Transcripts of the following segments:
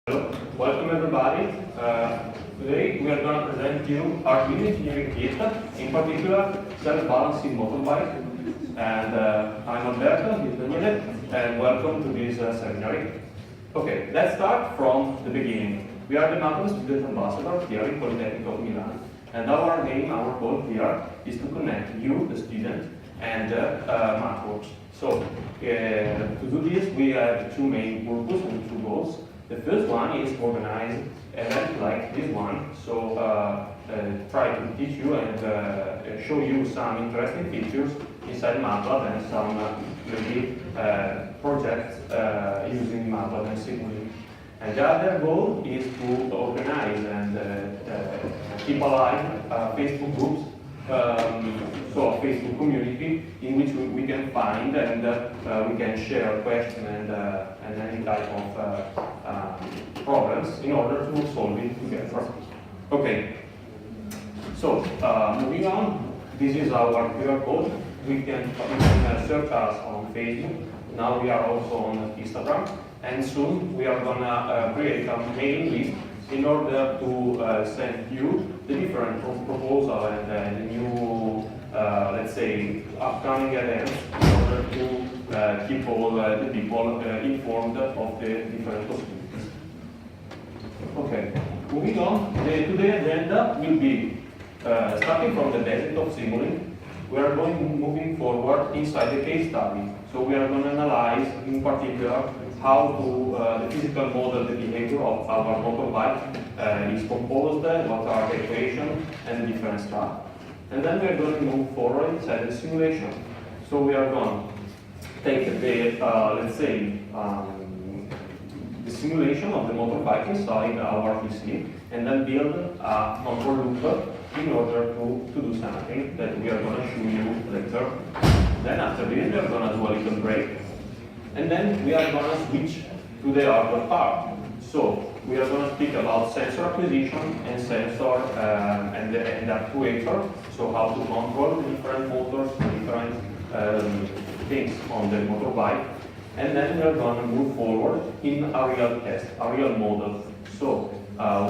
Hello, welcome everybody. Today we are going to present you Arduino engineering kit, in particular self-balancing motorbike. And I'm Alberto, he's Daniele, and welcome to this seminar. Okay, let's start from the beginning. We are the Matter Student Ambassador here in Polytechnic of Milan, and our aim, our goal here is to connect you, the student, and MathWorks. So, to do this, we have two main purposes and two goals. The first one is organize events like this one, so try to teach you and show you some interesting features inside MATLAB and some maybe projects using MATLAB and Simulink. And the other goal is to organize and keep alive Facebook groups, so a Facebook community in which we can find and we can share questions and any type of problems in order to solve it together. Okay, so moving on, this is our QR code. You can search us on Facebook. Now we are also on Instagram, and soon we are gonna create a mailing list in order to send you the different proposals and the new, let's say, upcoming events in order to keep all the people informed of the different possibilities. Okay, moving on, today's agenda will be starting from the basics of Simulink. We are moving forward inside the case study. So we are going to analyze in particular how the physical model, the behavior of our motorbike is composed, what are the equations and the different stuff. And then we are going to move forward inside the simulation. So we are going to take the, let's say, the simulation of the motorbike inside our PC and then build a control loop in order to do something that we are going to show you later. Then after this we are going to do a little break. And then we are going to switch to the hardware part. So we are going to speak about sensor acquisition and sensor and actuator. So how to control the different motors, the different things on the motorbike. And then we are going to move forward in a real test, a real model. So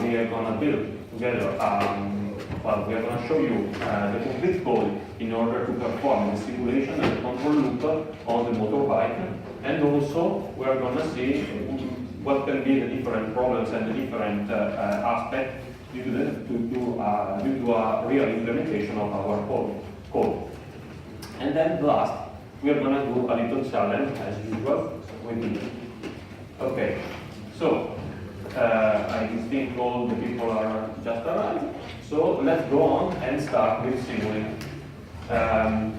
we are going to build together, well, we are going to show you the complete code in order to perform the simulation and the control loop on the motorbike. And also we are going to see what can be the different problems and the different aspects due to a real implementation of our code. And then last, we are going to do a little challenge as usual with you. Okay, so I think all the people are just arrived. So let's go on and start with Simulink.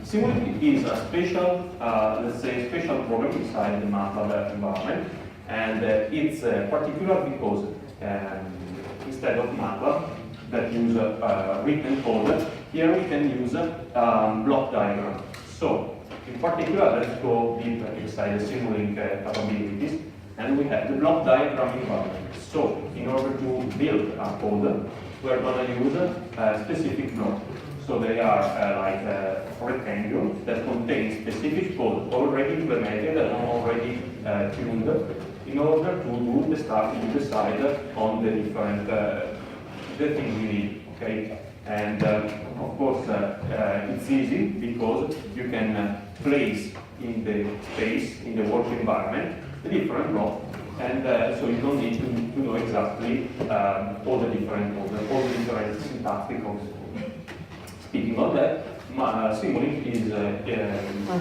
Simulink is a special, let's say, special program inside the MATLAB environment, and it's particular because instead of MATLAB that use written code, here we can use block diagram. So in particular, let's go deeper inside the Simulink capabilities, and we have the block diagram environment. So in order to build a code, we are going to use a specific block. So they are like rectangles that contain specific code already implemented and already tuned in order to do the stuff you decide on the different the things we need. Okay, and of course it's easy because you can place in the space in the work environment the different blocks, and so you don't need to know exactly all the different codes, all the different syntactic codes. Speaking of that, Simulink is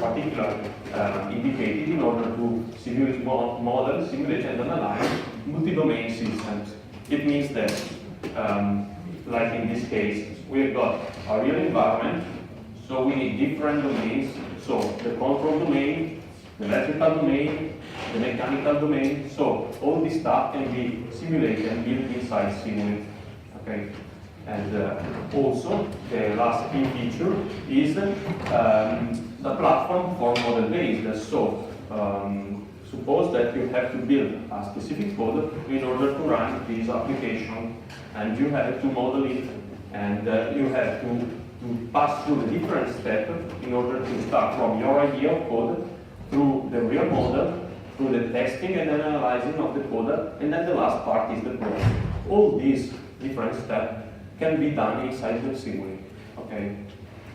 particularly indicated in order to simulate model, simulate and analyze multi-domain systems. It means that, like in this case, we've got a real environment, so we need different domains. So the control domain, the electrical domain, the mechanical domain. So all this stuff can be simulated and built inside Simulink. Okay. And also, the last key feature is the platform for model-based. So, suppose that you have to build a specific code in order to run this application, and you have to model it, and you have to pass through the different steps in order to start from your idea of code through the real model, through the testing and analyzing of the code, and then the last part is the product. All these different steps can be done inside the simulator, okay?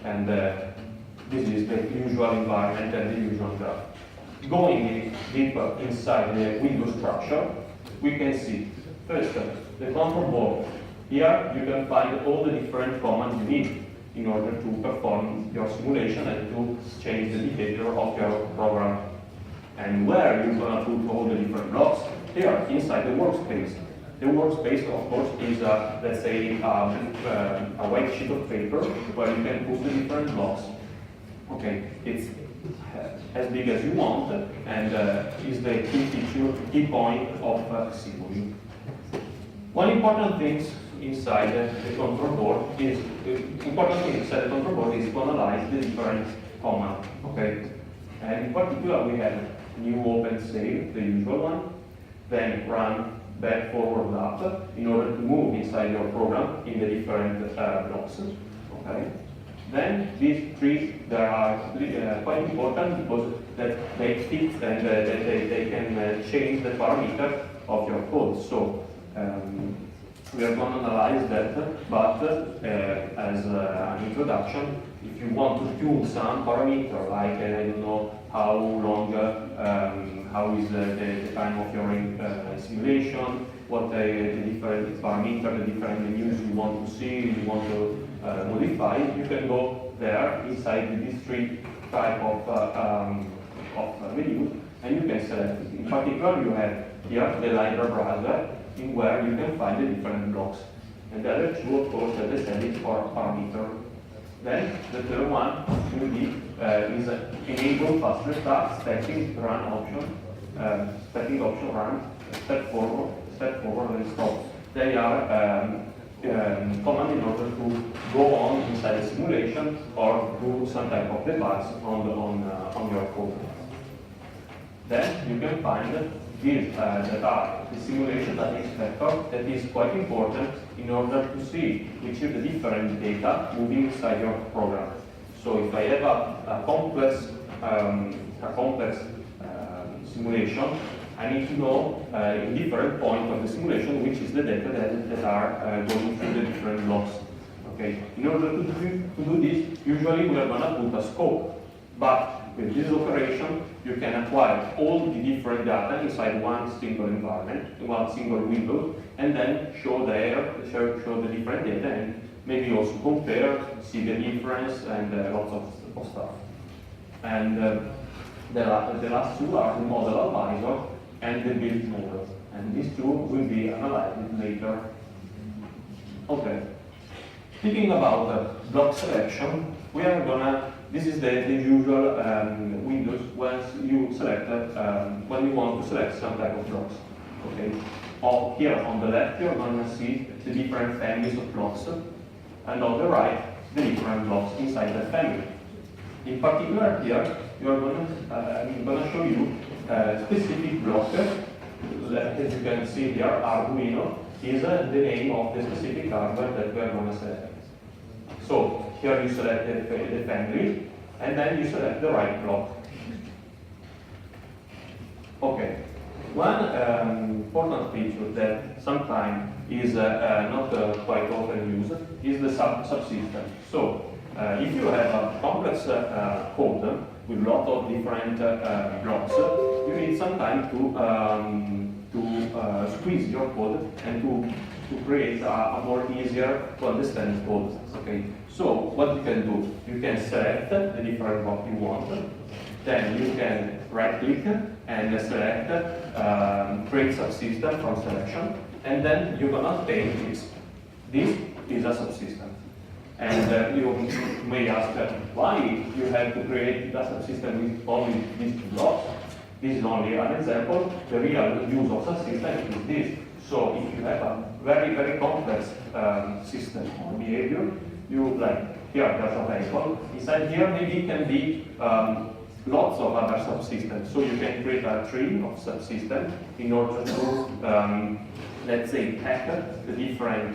And this is the usual environment and the usual graph. Going deeper inside the Windows structure, we can see, first, the control board. Here you can find all the different commands you need in order to perform your simulation and to change the behavior of your program. And where you're going to put all the different blocks? Here, inside the workspace. The workspace, of course, is, let's say, a white sheet of paper where you can put the different blocks. Okay, it's as big as you want, and is the key feature, key point of Simulink. One important thing inside the control board is to analyze the different commands. Okay, and in particular we have new open save, the usual one, then run back, forward, up, in order to move inside your program in the different blocks. Okay. Then these three, they are quite important because that they fit and they can change the parameter of your code. So we are going to analyze that, but as an introduction, if you want to tune some parameter, like I don't know how long, how is the time of your simulation, what the different parameter, the different menus you want to see, you want to modify, you can go there inside these three type of menus, and you can select it. In particular, you have here the library browser, in where you can find the different blocks. And the other two, of course, are the settings for parameter. Then the third one will be is enable faster start, stepping run option, stepping option run, step forward and stop. They are command in order to go on inside the simulation or do some type of device on your code. Then you can find this that are the simulation data inspector that is quite important in order to see which is the different data moving inside your program. So if I have a complex simulation, I need to know in different points of the simulation which is the data that are going through the different blocks. Okay. In order to do this, usually we are going to put a scope, but with this operation, you can acquire all the different data inside one single environment, one single window, and then show the different data, and maybe also compare, see the difference, and lots of stuff. And the last two are the model advisor and the build model, and these two will be analyzed later. Okay. Speaking about block selection, we are gonna. This is the usual windows once you select when you want to select some type of blocks. Okay. Here on the left, you're going to see the different families of blocks, and on the right, the different blocks inside that family. In particular, here you're going to I'm going to show you a specific block. As you can see here, Arduino is the name of the specific hardware that we are going to select. So here you select the family, and then you select the right block. Okay. One important feature that sometimes is not quite often used is the subsystem. So if you have a complex code with a lot of different blocks, you need some time to squeeze your code and to create a more easier to understand code. Okay. So what you can do, you can select the different block you want, then you can right click and select create subsystem from selection, and then you're gonna obtain this. This is a subsystem. And you may ask why you have to create a subsystem with only these two blocks. This is only an example. The real use of subsystem is this. So if you have a very, very complex system or behavior, you like here there's a vehicle. Inside here maybe it can be lots of other subsystems. So you can create a tree of subsystems in order to let's say hack the different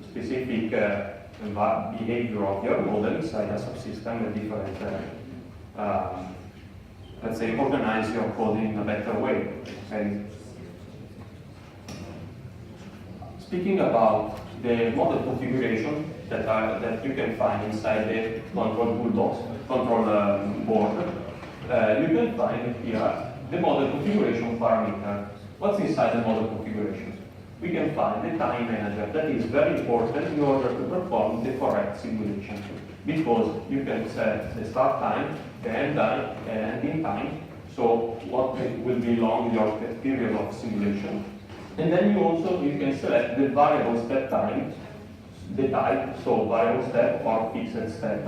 specific behavior of your model inside a subsystem with different let's say, organize your code in a better way. Okay? Speaking about the model configuration that you can find inside the control toolbox, control board, you can find here the model configuration parameter. What's inside the model configuration? We can find the time manager. That is very important in order to perform the correct simulation, because you can set the start time, the end time, and ending time, so what will be long your period of simulation. And then you can select the variable step time, the type, so variable step or fixed step,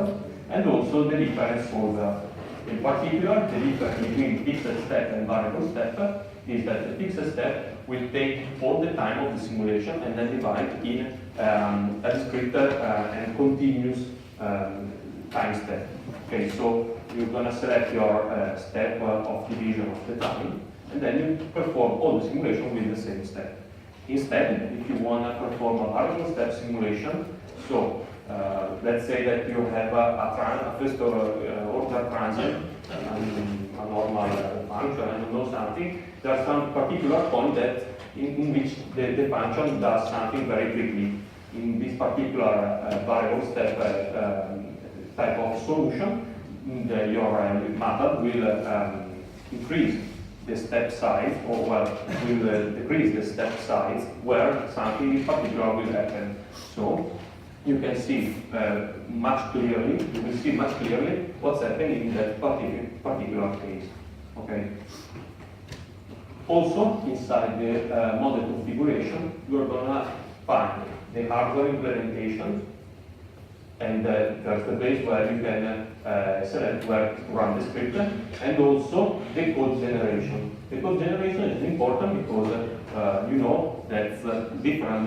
and also the difference solver. In particular, the difference between fixed step and variable step is that the fixed step will take all the time of the simulation and then divide in a discrete and continuous time step. Okay, so you're going to select your step of division of the time, and then you perform all the simulation with the same step. Instead, if you want to perform a variable step simulation, so let's say that you have a first order transient, a normal function, I don't know something, there's some particular point that in which the function does something very quickly. In this particular variable step type of solution, your method will increase the step size, or will decrease the step size where something in particular will happen. So you can see much clearly, you will see much clearly what's happening in that particular case. Okay. Also, inside the model configuration, you're gonna find the hardware implementation, and there's the place where you can select where to run the script, and also the code generation. The code generation is important because you know that there's different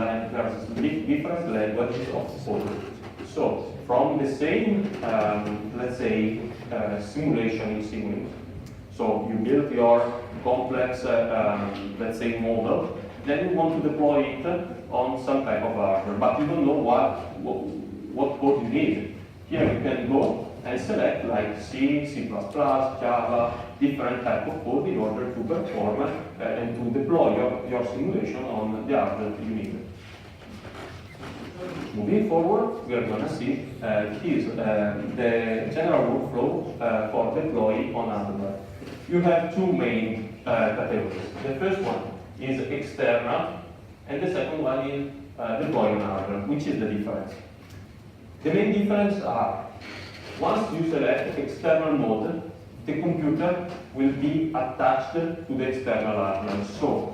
languages of code. So from the same, let's say, simulation in Simulink, so you build your complex, let's say, model, then you want to deploy it on some type of hardware, but you don't know what code you need. Here you can go and select like C, C++, Java, different type of code in order to perform and to deploy your simulation on the hardware that you need. Moving forward, we are going to see the general workflow for deploying on hardware. You have two main categories. The first one is external, and the second one is deploying on hardware. Which is the difference? The main difference are, once you select external mode, the computer will be attached to the external hardware. So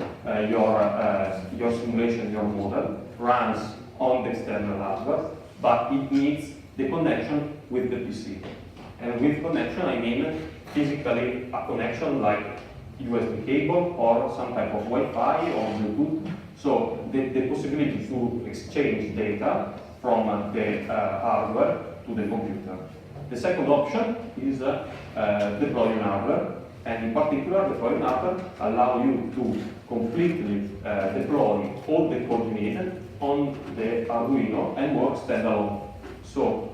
your simulation, your model, runs on the external hardware, but it needs the connection with the PC. And with connection, I mean physically a connection like USB cable or some type of Wi-Fi or Bluetooth. So the possibility to exchange data from the hardware to the computer. The second option is deploying hardware, and in particular, deploying hardware allow you to completely deploy all the code you need on the Arduino and work standalone. So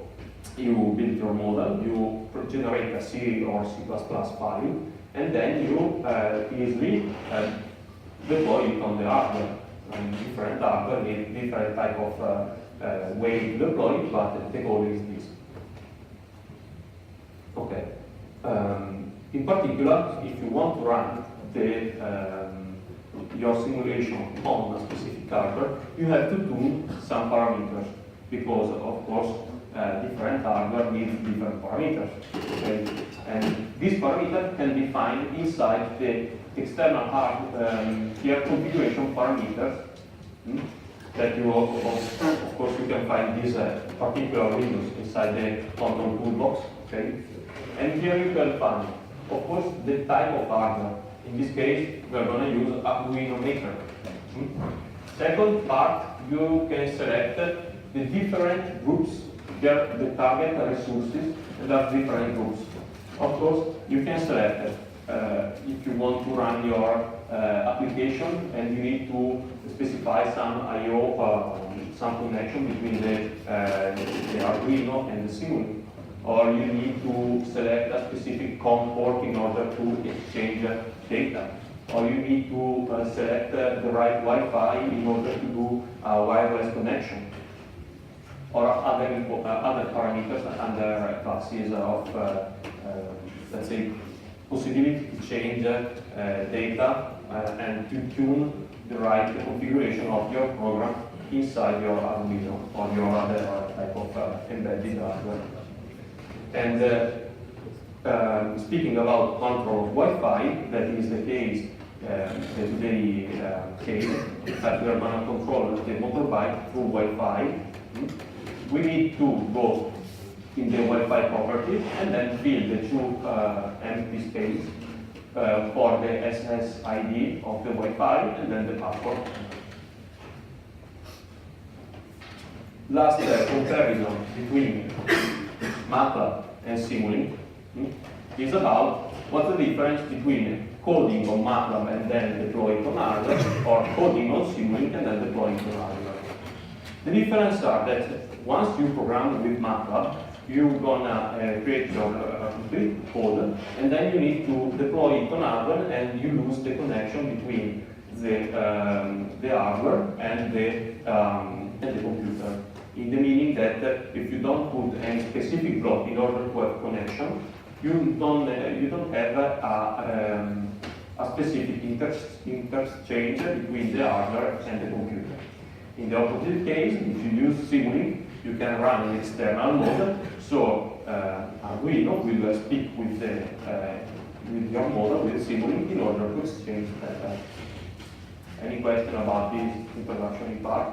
you build your model, you generate a C or C++ file, and then you easily deploy it on the hardware. And different hardware need different type of way to deploy it, but the goal is this. Okay. In particular, if you want to run your simulation on a specific hardware, you have to tune some parameters, because of course different hardware needs different parameters. Okay? And these parameters can be found inside the external here configuration parameters. That you of course you can find these particular windows inside the control toolbox. Okay, and here you can find, of course, the type of hardware. In this case, we are going to use Arduino Maker. Second part, you can select the different groups, the target resources, and there are different groups. Of course, you can select if you want to run your application and you need to specify some I/O, some connection between the Arduino and the Simulink. or you need to select a specific COM port in order to exchange data, or you need to select the right Wi-Fi in order to do a wireless connection, or other parameters, other classes of, let's say, possibility to change data and to tune the right configuration of your program inside your Arduino or your other type of embedded hardware. And speaking about control of Wi-Fi, that is the case, the today case, that we are going to control the motorbike through Wi-Fi. We need to go in the Wi-Fi property and then fill the two empty space for the SSID of the Wi-Fi and then the password. Last comparison between MATLAB and Simulink is about what's the difference between coding on MATLAB and then deploying on hardware, or coding on Simulink and then deploying on hardware. The difference are that once you program with MATLAB, you're gonna create your complete code, and then you need to deploy it on hardware, and you lose the connection between the hardware and the computer. In the meaning that if you don't put any specific block in order to have connection, you don't have a specific interchange between the hardware and the computer. In the opposite case, if you use Simulink, you can run an external mode, so Arduino will speak with your model, with Simulink, in order to exchange data. Any question about this introductory part?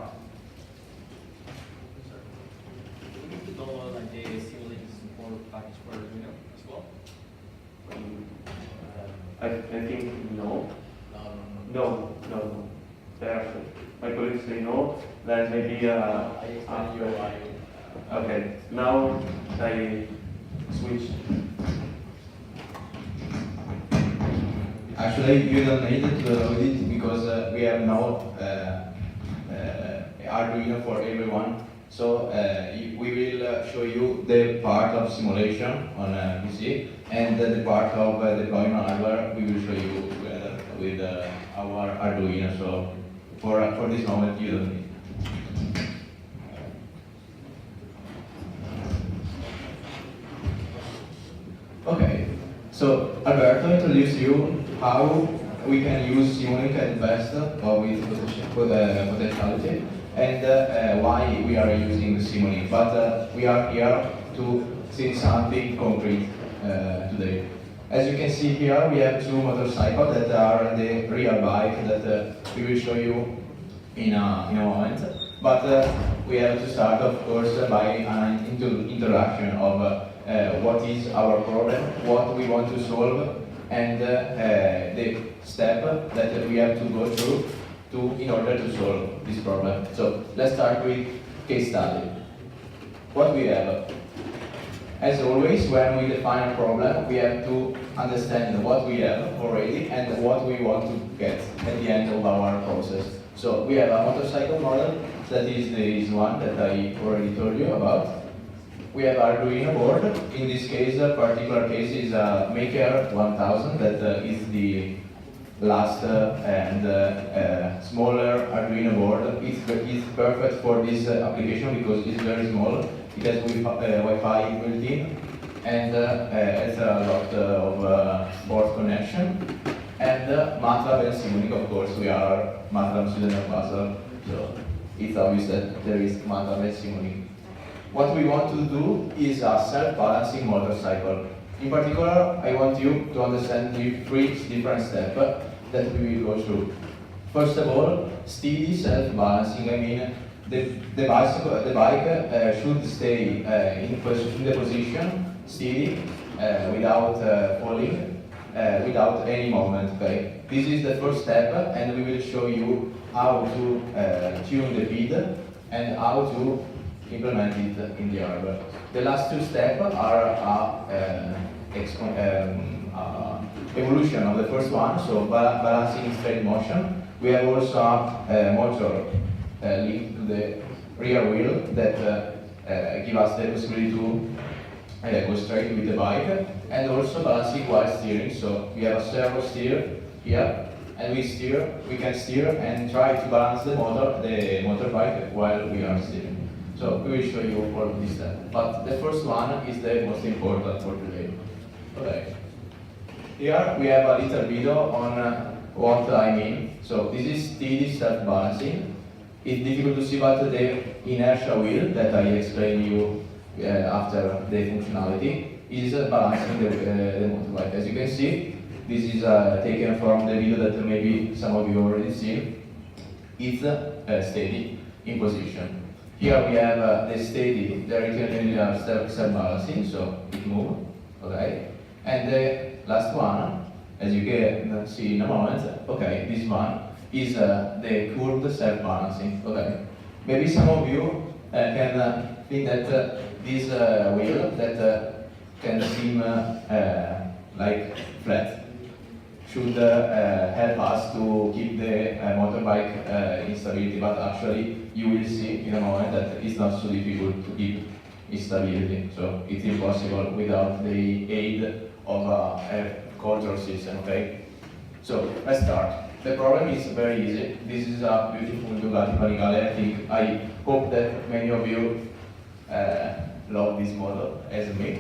Do we need to download like the Simulink support package for Arduino as well? I think no. No. My colleagues say no, then maybe okay, now I switch. Actually, you don't need to download it because we have now Arduino for everyone. So we will show you the part of simulation on PC, and the part of deploying hardware we will show you together with our Arduino. So for this moment, you don't need. Okay, so Alberto introduced you how we can use Simulink at best with potentiality, and why we are using Simulink. But we are here to see something concrete today. As you can see here, we have two motorcycles that are the real bike that we will show you in a moment. But we have to start, of course, by an introduction of what is our problem, what we want to solve, and the step that we have to go through in order to solve this problem. So let's start with case study. What we have. As always, when we define a problem, we have to understand what we have already and what we want to get at the end of our process. So we have a motorcycle model, that is this one that I already told you about. We have Arduino board. In this case, a particular case is a Maker 1000, that is the last and smaller Arduino board. It's perfect for this application because it's very small. It has Wi-Fi built in, and has a lot of board connection. And MATLAB and Simulink, of course, we are MATLAB student ambassador, so it's obvious that there is MATLAB and Simulink. What we want to do is a self-balancing motorcycle. In particular, I want you to understand the three different steps that we will go through. First of all, steady self-balancing. I mean, the bike should stay in the position steady, without falling, without any moment. Okay? This is the first step, and we will show you how to tune the feed and how to implement it in the hardware. The last two steps are evolution of the first one, so balancing straight motion. We have also a motor linked to the rear wheel that give us the possibility to go straight with the bike, and also balancing while steering. So we have a servo steer here, and we can steer and try to balance the motorbike while we are steering. So we will show you all this steps. But the first one is the most important for today. Okay. Here we have a little video on what I mean. So this is steady self-balancing. It's difficult to see, but the inertia wheel that I explained you after the functionality is balancing the motorbike. As you can see, this is taken from the video that maybe some of you already seen. It's steady in position. Here we have the steady, the rectilinear self-balancing, so it moves, okay? And the last one, as you can see in a moment, okay, this one is the curved self-balancing, okay? Maybe some of you can think that this wheel that can seem like flat should help us to keep the motorbike in stability, but actually you will see in a moment that it's not so difficult to keep its stability. So it's impossible without the aid of a control system, okay? So let's start. The problem is very easy. This is a beautiful Bugatti Panigale. I hope that many of you love this model as me,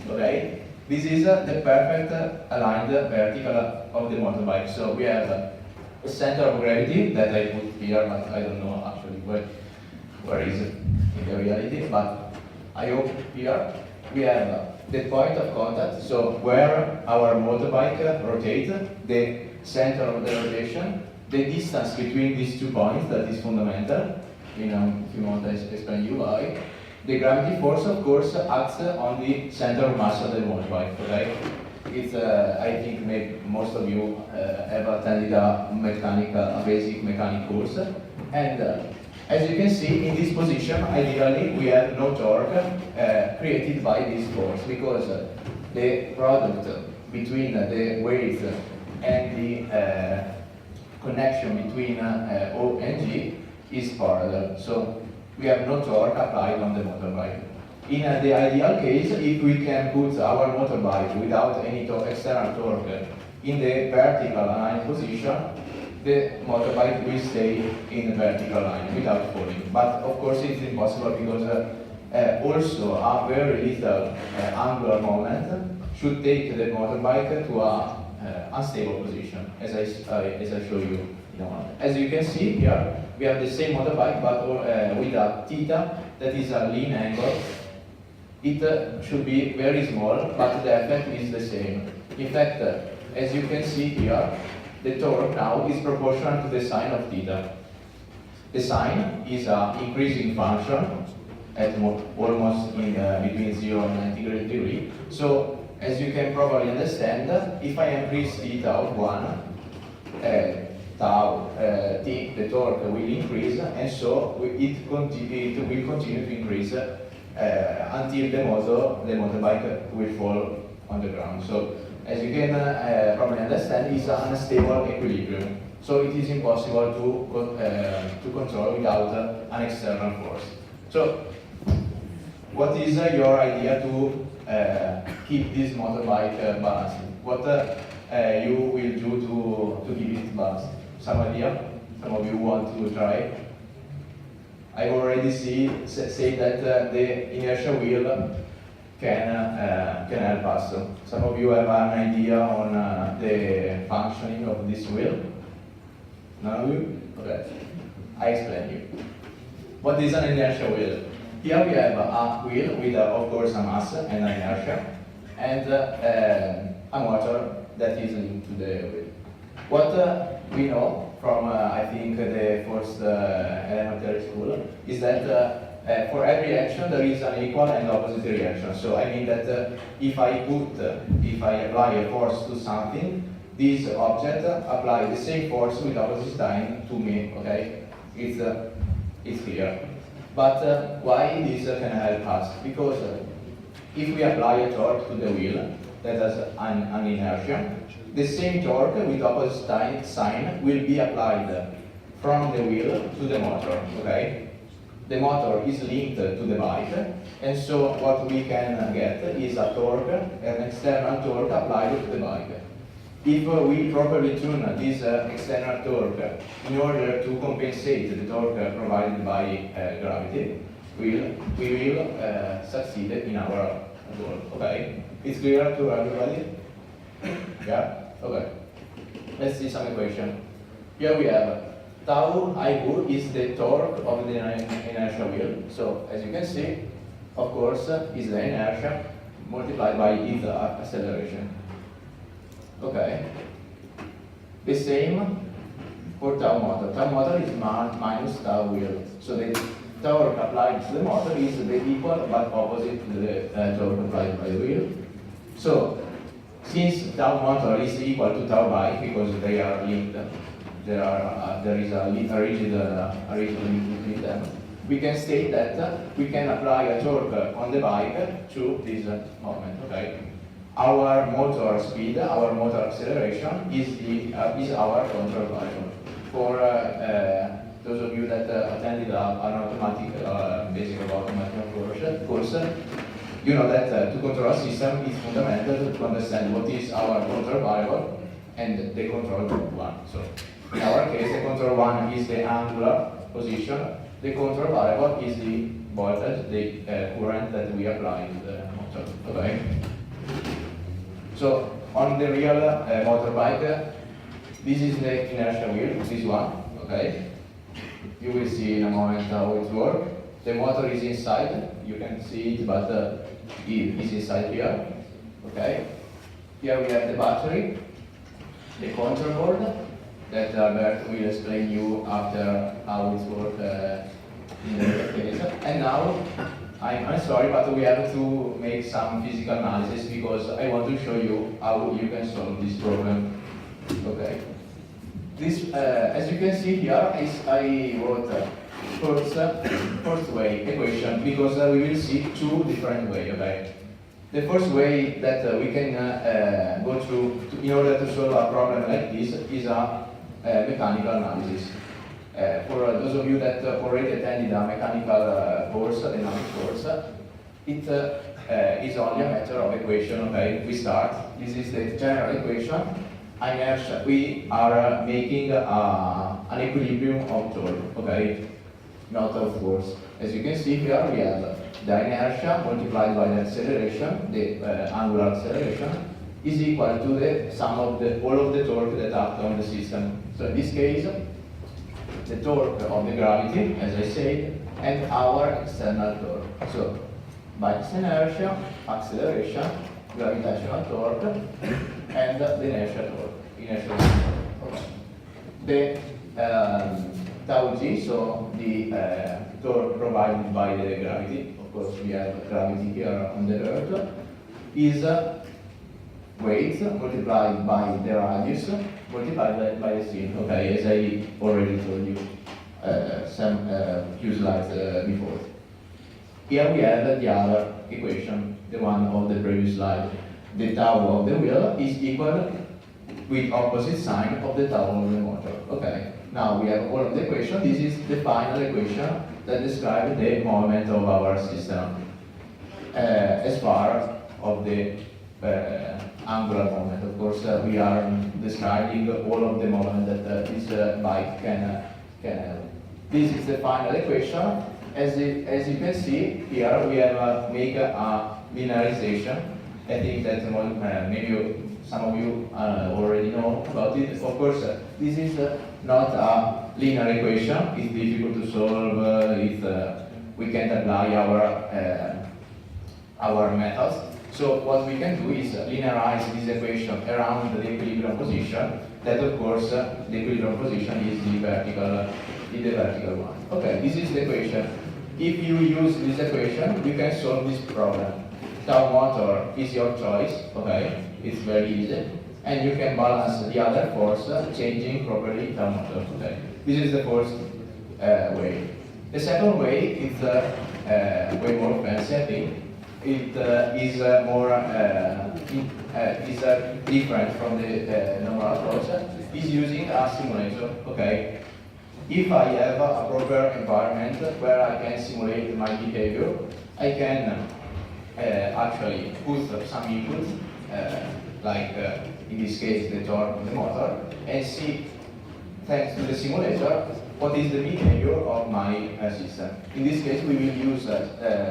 okay? This is the perfect aligned vertical of the motorbike. So we have a center of gravity that I put here, but I don't know actually where is it in the reality, but I hope here we have the point of contact, so where our motorbike rotates, the center of the rotation, the distance between these 2 points, that is fundamental, if you want to explain you why. The gravity force, of course, acts on the center of mass of the motorbike, okay? It's, I think maybe most of you have attended a basic mechanic course. And as you can see, in this position, ideally, we have no torque created by this force, because the product between the weight and the connection between O and G is parallel. So we have no torque applied on the motorbike. In the ideal case, if we can put our motorbike without any external torque in the vertical line position, the motorbike will stay in the vertical line without falling. But of course it's impossible, because also a very little angular moment should take the motorbike to a unstable position, as I show you in a moment. As you can see here, we have the same motorbike, but with a theta that is a lean angle. It should be very small, but the effect is the same. In fact, as you can see here, the torque now is proportional to the sine of theta. The sine is an increasing function at almost in between 0 and 90 degrees. So, as you can probably understand, if I increase theta of 1, tau, t, the torque will increase, and so it will continue to increase until the motorbike will fall on the ground. So, as you can probably understand, it's an unstable equilibrium. So it is impossible to control without an external force. So, what is your idea to keep this motorbike balanced? What you will do to keep it balanced? Some idea? Some of you want to try? I already say that the inertia wheel can help us. Some of you have an idea on the functioning of this wheel? None of you? Okay. I explain you. What is an inertia wheel? Here we have a wheel with, of course, a mass and an inertia, and a motor that is linked to the wheel. What we know from, I think, the first elementary school is that for every action there is an equal and opposite reaction. So I mean that if I apply a force to something, this object apply the same force with opposite sign to me. Okay, it's clear. But why this can help us? Because if we apply a torque to the wheel that has an inertia, the same torque with opposite sign will be applied from the wheel to the motor. Okay. the motor is linked to the bike, and so what we can get is a torque, an external torque applied to the bike. If we properly tune this external torque in order to compensate the torque provided by gravity, we will succeed in our goal. Okay? It's clear to everybody? Yeah? Okay. Let's see some equation. Here we have tau I2 is the torque of the inertial wheel. So as you can see, of course, is the inertia multiplied by its acceleration. Okay. The same for tau motor. Tau motor is minus tau wheel. So the torque applied to the motor is the equal but opposite to the torque applied by the wheel. So since tau motor is equal to tau bike because they are linked, there is a rigid link between them, we can state that we can apply a torque on the bike to this moment. Okay. Our motor speed, our motor acceleration is our control variable. For those of you that attended an automatic basic about automatic course, you know that to control a system it's fundamental to understand what is our control variable and the control one. So in our case, the control one is the angular position. The control variable is the voltage, the current that we apply to the motor. Okay. So on the real motorbike, this is the inertial wheel, this one. Okay. You will see in a moment how it works. The motor is inside. You can see it, but it is inside here. Okay. Here we have the battery, the control board that Albert will explain you after how it works in the case. And now, I'm sorry, but we have to make some physical analysis because I want to show you how you can solve this problem. Okay. This, as you can see here, I wrote first way equation because we will see two different ways. Okay. The first way that we can go through in order to solve a problem like this is a mechanical analysis. For those of you that already attended a mechanical course, a dynamic course, it is only a matter of equation. Okay, we start. This is the general equation. Inertia. We are making an equilibrium of torque. Okay, not of force. As you can see here, we have the inertia multiplied by the acceleration, the angular acceleration, is equal to the sum of all of the torque that act on the system. So in this case, the torque of the gravity, as I said, and our external torque. So by inertia, acceleration, gravitational torque, and the inertial torque. Okay. The tau g, so the torque provided by the gravity, of course we have gravity here on the earth, is weight multiplied by the radius multiplied by the speed. Okay, as I already told you some few slides before. Here we have the other equation, the one of the previous slide. The tau of the wheel is equal with opposite sign of the tau of the motor. Okay. Now we have all of the equation. This is the final equation that describes the moment of our system as far of the angular moment. Of course, we are describing all of the moment that this bike can have. This is the final equation. As you can see here, we have make a linearization. I think that maybe some of you already know about it. Of course, this is not a linear equation. It's difficult to solve if we can't apply our methods. So what we can do is linearize this equation around the equilibrium position. That of course, the equilibrium position is the vertical one. Okay, this is the equation. If you use this equation, you can solve this problem. Tau motor is your choice. Okay, it's very easy, and you can balance the other force changing properly tau motor. Okay, this is the first way. The second way is way more fancy, I think. It is more different from the normal approach. Is using a simulator. Okay, If I have a proper environment where I can simulate my behavior, I can actually put some input, like in this case the torque of the motor, and see, thanks to the simulator, what is the behavior of my system. In this case, we will use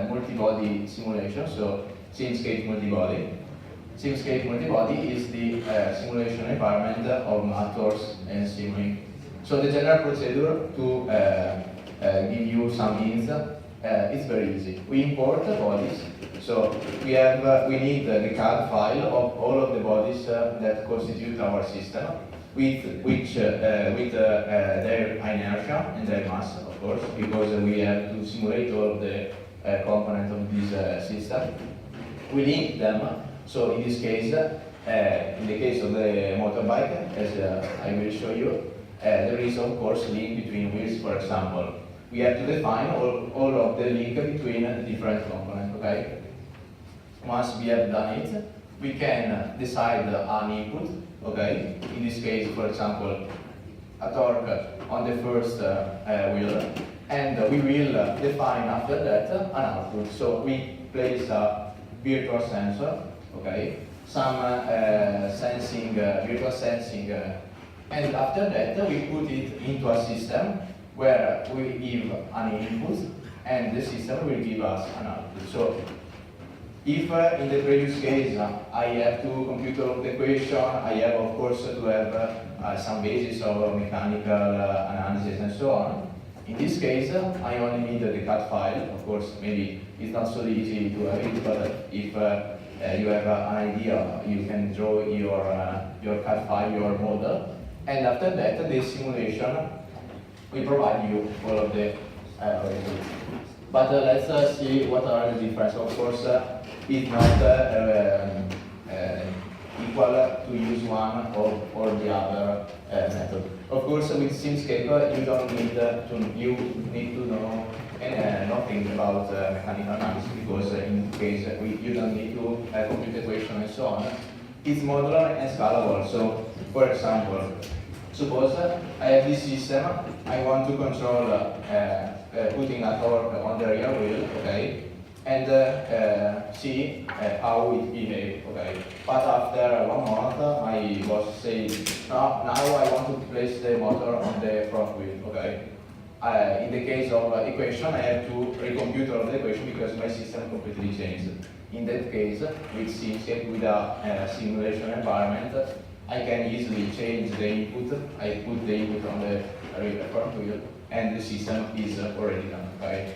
multi-body simulation, so SimScape multi-body. SimScape multi-body is the simulation environment of motors and simulating. So the general procedure to give you some hints is very easy. We import the bodies, so we need the CAD file of all of the bodies that constitute our system, with their inertia and their mass, of course, because we have to simulate all of the components of this system. We link them, so in this case, in the case of the motorbike, as I will show you, there is of course a link between wheels, for example. We have to define all of the link between different components, okay? Once we have done it, we can decide an input, okay? In this case, for example, a torque on the first wheel, and we will define after that an output. So we place a virtual sensor, okay? Some virtual sensing, and after that we put it into a system where we give an input and the system will give us an output. So if in the previous case I have to compute all of the equation, I have of course to have some basis of mechanical analysis and so on. In this case, I only need the CAD file. Of course, maybe it's not so easy to have it, but if you have an idea, you can draw your CAD file, your model, and after that, the simulation will provide you all of the results. But let's see what are the differences. Of course, it's not equal to use one or the other method. Of course, with SimScape, you don't need to know nothing about mechanical analysis, because in case you don't need to compute equation and so on. It's modular and scalable. So, for example, suppose I have this system, I want to control putting a torque on the rear wheel, okay, and see how it behaves, okay. But after 1 month, my boss says, now I want to place the motor on the front wheel, okay. In the case of equation, I have to recompute all of the equation because my system completely changed. In that case, with SimScape, with a simulation environment, I can easily change the input. I put the input on the front wheel, and the system is already done, okay?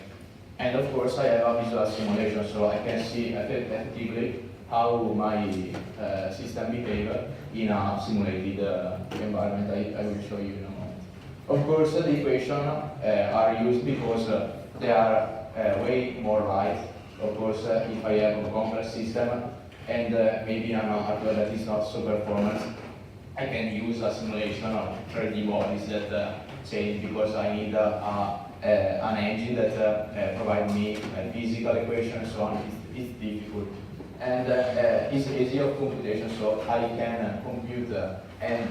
And of course, I have a visual simulation, so I can see effectively how my system behaves in a simulated environment. I will show you in a moment. Of course, the equations are used because they are way more light. Of course, if I have a complex system and maybe an hardware that is not so performant, I can use a simulation of 3D bodies that change, because I need an engine that provides me a physical equation and so on. It's difficult. And it's easy of computation, so I can compute and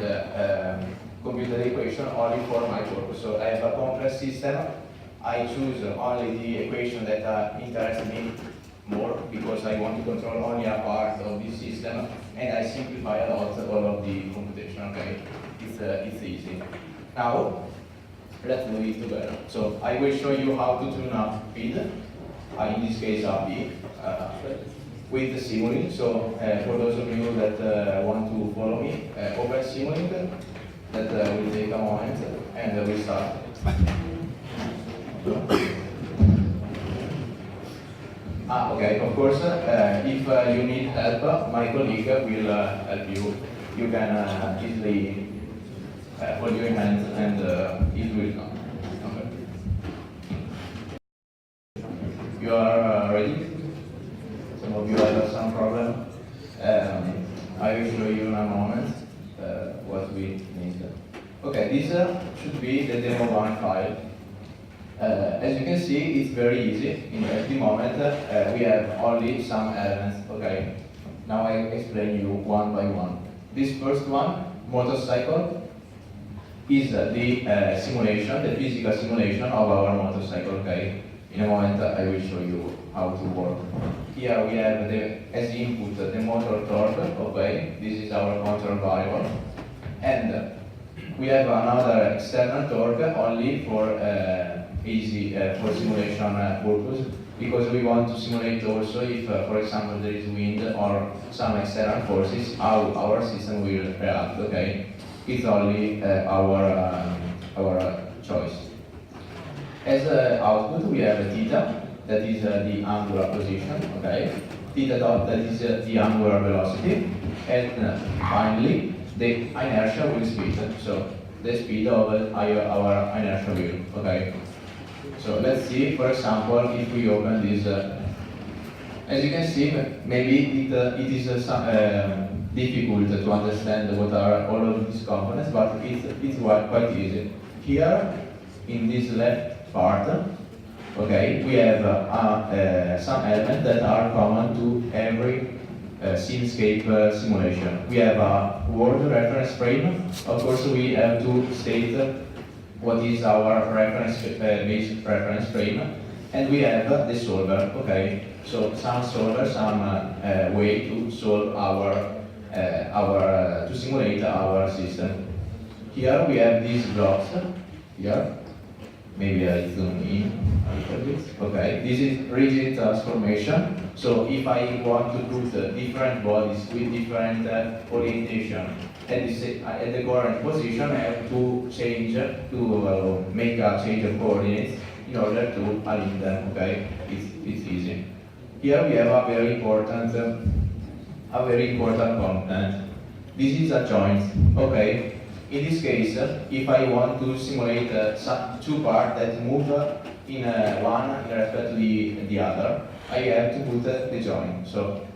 compute the equation only for my purpose. So I have a complex system. I choose only the equation that interests me more, because I want to control only a part of this system, and I simplify a lot all of the computation, okay? It's easy. Now, let's do it together. So I will show you how to tune up speed, in this case RB, with the Simulink. So for those of you that want to follow me, open Simulink, that will take a moment, and we start. Okay, of course, if you need help, my colleague will help you. You can easily hold your hand and it will come. Okay. You are ready? Some of you have some problem. I will show you in a moment what we need. Okay, this should be the demo 1 file. As you can see, it's very easy. At the moment, we have only some elements. Okay, now I explain you one by one. This first one, motorcycle. is the simulation, the physical simulation of our motorcycle, okay? In a moment I will show you how to work. Here we have as input the motor torque, okay? This is our control variable. And we have another external torque only for for simulation purpose, because we want to simulate also if, for example, there is wind or some external forces, how our system will react, okay? It's only our choice. As output, we have theta, that is the angular position, okay? Theta dot, that is the angular velocity. And finally, the inertia wheel speed, so the speed of our inertia wheel, okay? So let's see, for example, if we open this, as you can see, maybe it is difficult to understand what are all of these components, but it's quite easy. Here, in this left part, okay, we have some elements that are common to every Simscape simulation. We have a world reference frame. Of course, we have to state what is our reference basic reference frame, and we have the solver. Okay, so some solver, some way to solve to simulate our system. Here we have these blocks. Here, maybe I zoom in a little bit. Okay, this is rigid transformation. So if I want to put different bodies with different orientation at the current position, I have to change to make a change of coordinates in order to align them. Okay, it's easy. Here we have a very important component. This is a joint. Okay. In this case, if I want to simulate two parts that move in one in respect to the other, I have to put the joint. So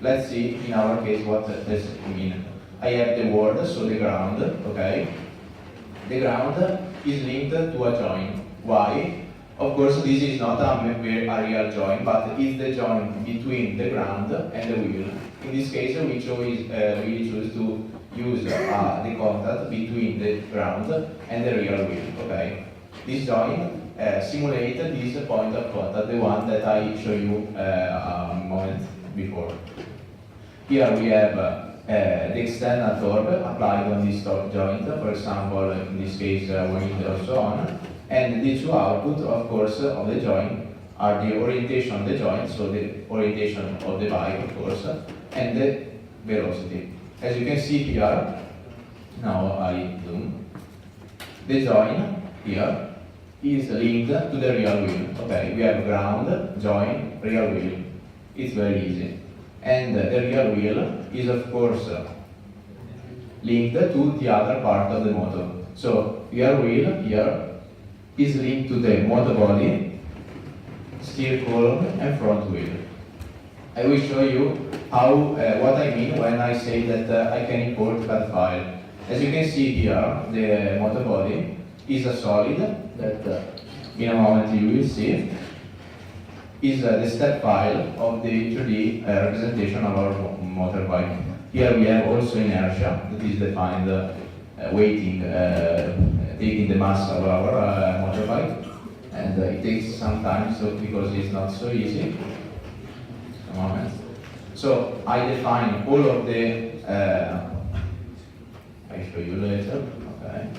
let's see in our case what this means. I have the world, so the ground, okay? The ground is linked to a joint. Why? Of course, this is not a real joint, but it's the joint between the ground and the wheel. In this case, we choose to use the contact between the ground and the real wheel, okay? This joint simulates this point of contact, the one that I showed you a moment before. Here we have the external torque applied on this joint, for example, in this case, wind or so on. And the two outputs, of course, of the joint are the orientation of the joint, so the orientation of the bike, of course, and the velocity. As you can see here, now I zoom, the joint here is linked to the real wheel. Okay, we have ground, joint, real wheel. It's very easy. And the real wheel is, of course, linked to the other part of the motor. So real wheel here is linked to the motor body, steer column, and front wheel. I will show you how what I mean when I say that I can import that file. As you can see here, the motor body is a solid that in a moment you will see is the step file of the 3D representation of our motorbike. Here we have also inertia, that is defined weighting, taking the mass of our motorbike, and it takes some time because it's not so easy. A moment. So I define all of the, I'll show you later, okay.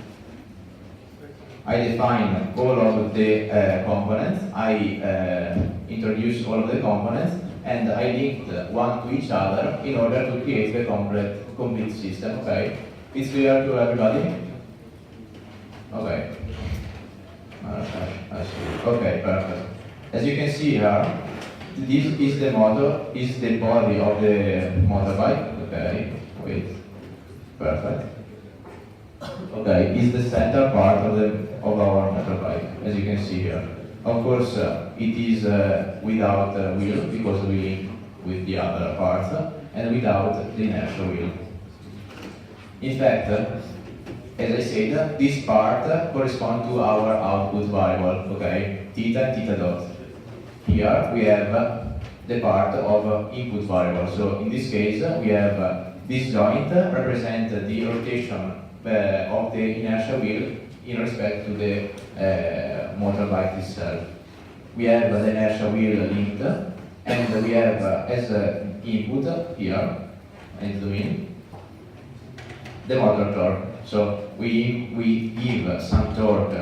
I define all of the components, I introduce all of the components, and I linked one to each other in order to create the complete system, okay? It's clear to everybody? Okay. Okay, perfect. As you can see here, this is the motor, is the body of the motorbike. Okay, wait. Perfect. Okay, is the center part of our motorbike, as you can see here. Of course, it is without wheel because we link with the other parts, and without the inertial wheel. In fact, as I said, this part corresponds to our output variable, okay, theta and theta dot. Here we have the part of input variable. So in this case, we have this joint represent the rotation of the inertial wheel in respect to the motorbike itself. We have the inertial wheel linked, and we have as input here, and zoom in, the motor torque. So we give some torque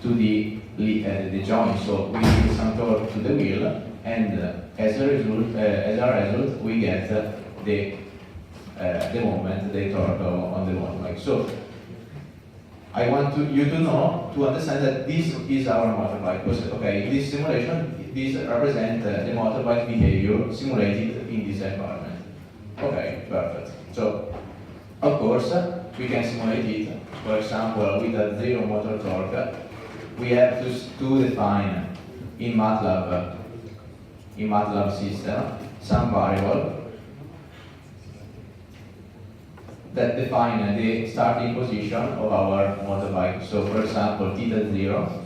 to the joint, so we give some torque to the wheel, and as a result, we get the moment, the torque on the motorbike. So I want you to understand that this is our motorbike. Because, okay, in this simulation, this represents the motorbike behavior simulated in this environment. Okay, perfect. So, of course, we can simulate it. For example, with a zero motor torque, we have to define in MATLAB system some variable that define the starting position of our motorbike. So, for example, theta 0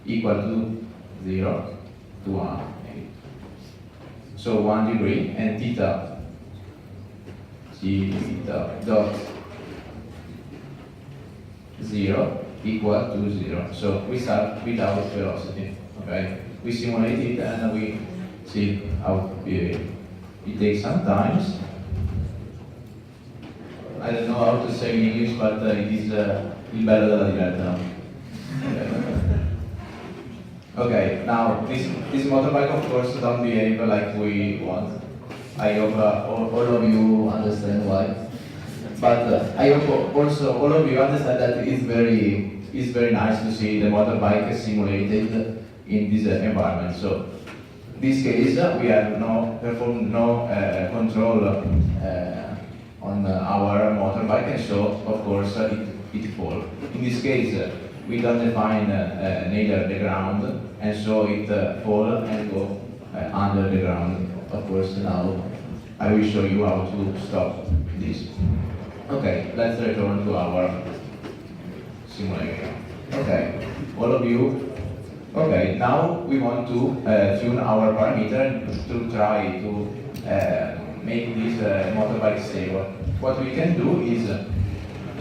equal to 0 to 1. So 1 degree, and theta dot 0 equal to 0. So we start without velocity. Okay, we simulate it and we see how it behaves. It takes some time. I don't know how to say in English, but it is il bello della diretta. Okay, now this motorbike, of course, don't behave like we want. I hope all of you understand why. But I hope also all of you understand that it's very nice to see the motorbike simulated in this environment. So, in this case, we have performed no control on our motorbike, and so of course it falls. In this case, we don't define neither the ground, and so it falls and go under the ground. Of course, now I will show you how to stop this. Okay, let's return to our simulation. Okay, all of you. Okay, now we want to tune our parameter to try to make this motorbike stable. What we can do is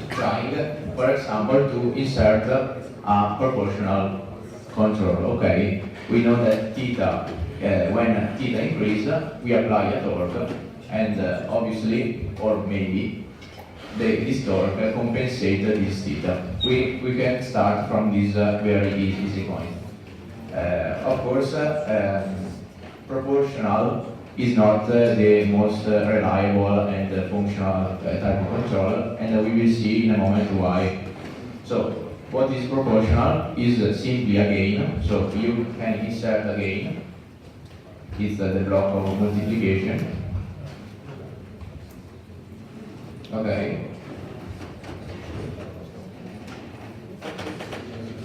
trying, for example, to insert a proportional control. Okay, we know that theta, when theta increases, we apply a torque, and obviously, or maybe, this torque compensates this theta. We can start from this very easy point. Of course, proportional is not the most reliable and functional type of controller, and we will see in a moment why. So, what is proportional is simply a gain. So you can insert a gain. It's the block of multiplication. Okay.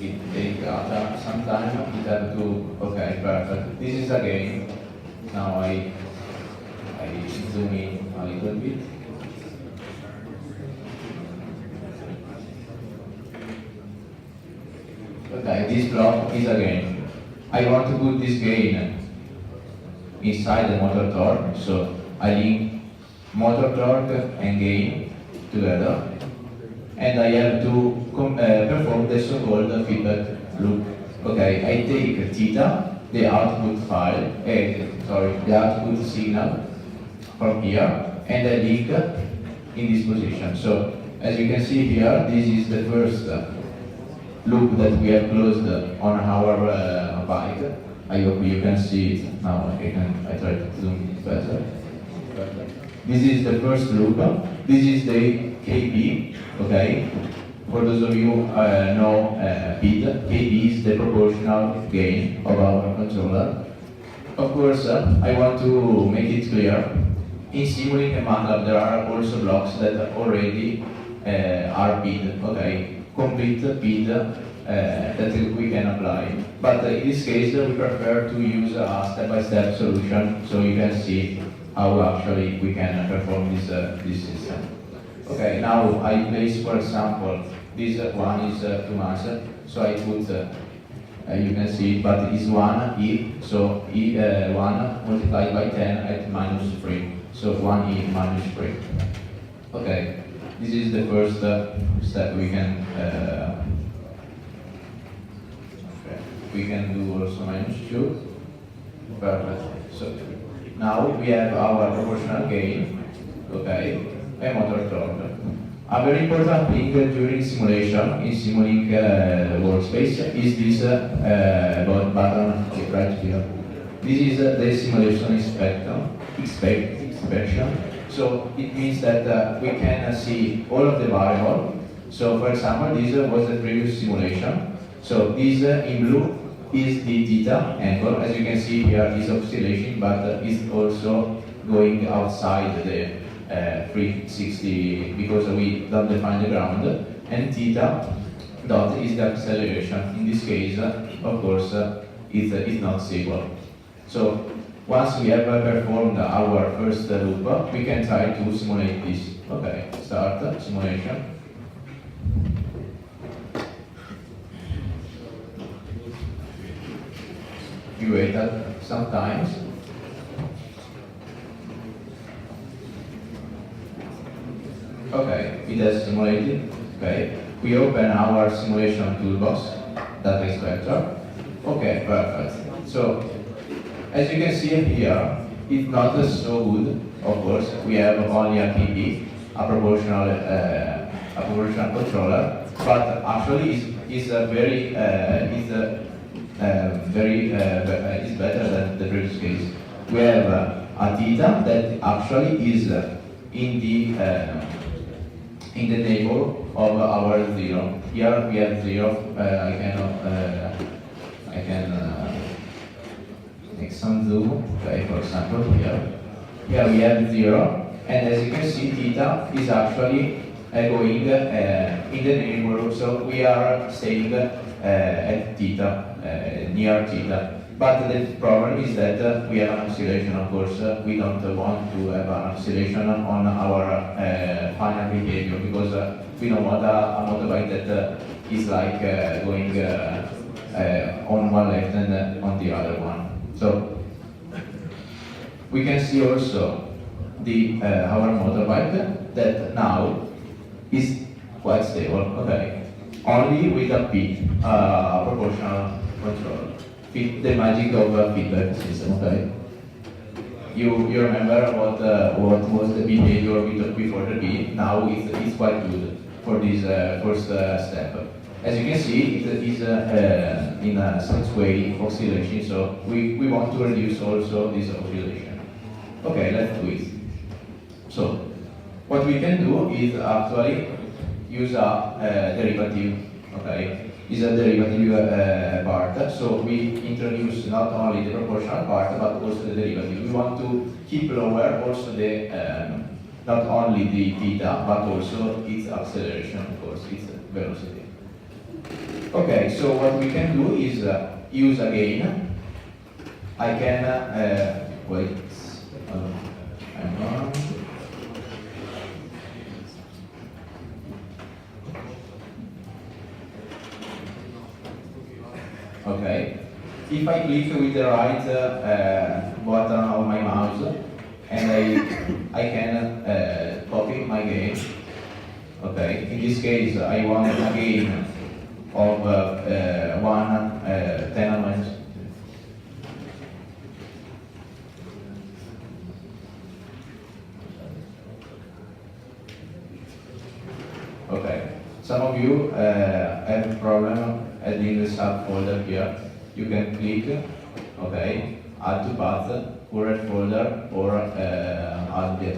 It takes some time. It has to. Okay, perfect. This is a gain. Now I zoom in a little bit. Okay, this block is a gain. I want to put this gain inside the motor torque, so I link motor torque and gain together, and I have to perform the so-called feedback loop. Okay, I take theta, the output file, the output signal from here, and I link in this position. So as you can see here, this is the first loop that we have closed on our bike. I hope you can see it now. I try to zoom it better. This is the first loop. This is the KB. Okay. For those of you who know PID, KB is the proportional gain of our controller. Of course, I want to make it clear. In Simulink and MATLAB, there are also blocks that already are PID. Okay. Complete PID that we can apply. But in this case, we prefer to use a step-by-step solution so you can see how actually we can perform this system. Okay, now I place, for example, this one is too much, so I put, you can see, but it's 1 E, so E1 multiplied by 10 at minus 3, so 1 E minus 3. Okay, This is the first step we can do also -2. Perfect. So now we have our proportional gain, okay, and motor torque. A very important thing during simulation in Simulink workspace is this button right here. This is the simulation inspection. So it means that we can see all of the variables. So for example, this was the previous simulation. So this in blue is the theta angle. As you can see here is oscillation, but it's also going outside the 360 because we don't define the ground. And theta dot is the acceleration. In this case, of course, it's not stable. So once we have performed our first loop, we can try to simulate this. Okay, start simulation. You wait some times. Okay, it has simulated. Okay, we open our simulation toolbox, data inspector. Okay, perfect. So as you can see here, it's not so good. Of course, we have only a PP, a proportional controller, but actually is better than the previous case. We have a theta that actually is in the neighbor of our 0. Here we have 0. I can make some zoom. Okay, for example, here we have 0, and as you can see, theta is actually going in the neighborhood. So we are staying at theta, near theta. But the problem is that we have an oscillation, of course. We don't want to have an oscillation on our final behavior because we don't want a motorbike that is like going on one left and on the other one. So we can see also our motorbike that now is quite stable. Okay, only with a P, proportional control. The magic of a feedback system. Okay. You remember what was the behavior we took before the P? Now it's quite good for this first step. As you can see, it is in a sense way oscillation. So we want to reduce also this oscillation. Okay, let's do it. So what we can do is actually use a derivative. Okay. Is a derivative part. So we introduce not only the proportional part but also the derivative. We want to keep lower also the not only the theta but also its acceleration, of course, its velocity. Okay, so what we can do is use again. I can wait. Hang on. Okay, if I click with the right button of my mouse and I can copy my gain. Okay, in this case I want a gain of 10 elements. Okay, some of you have a problem adding the subfolder here. You can click, okay, add to path, current folder, or add the.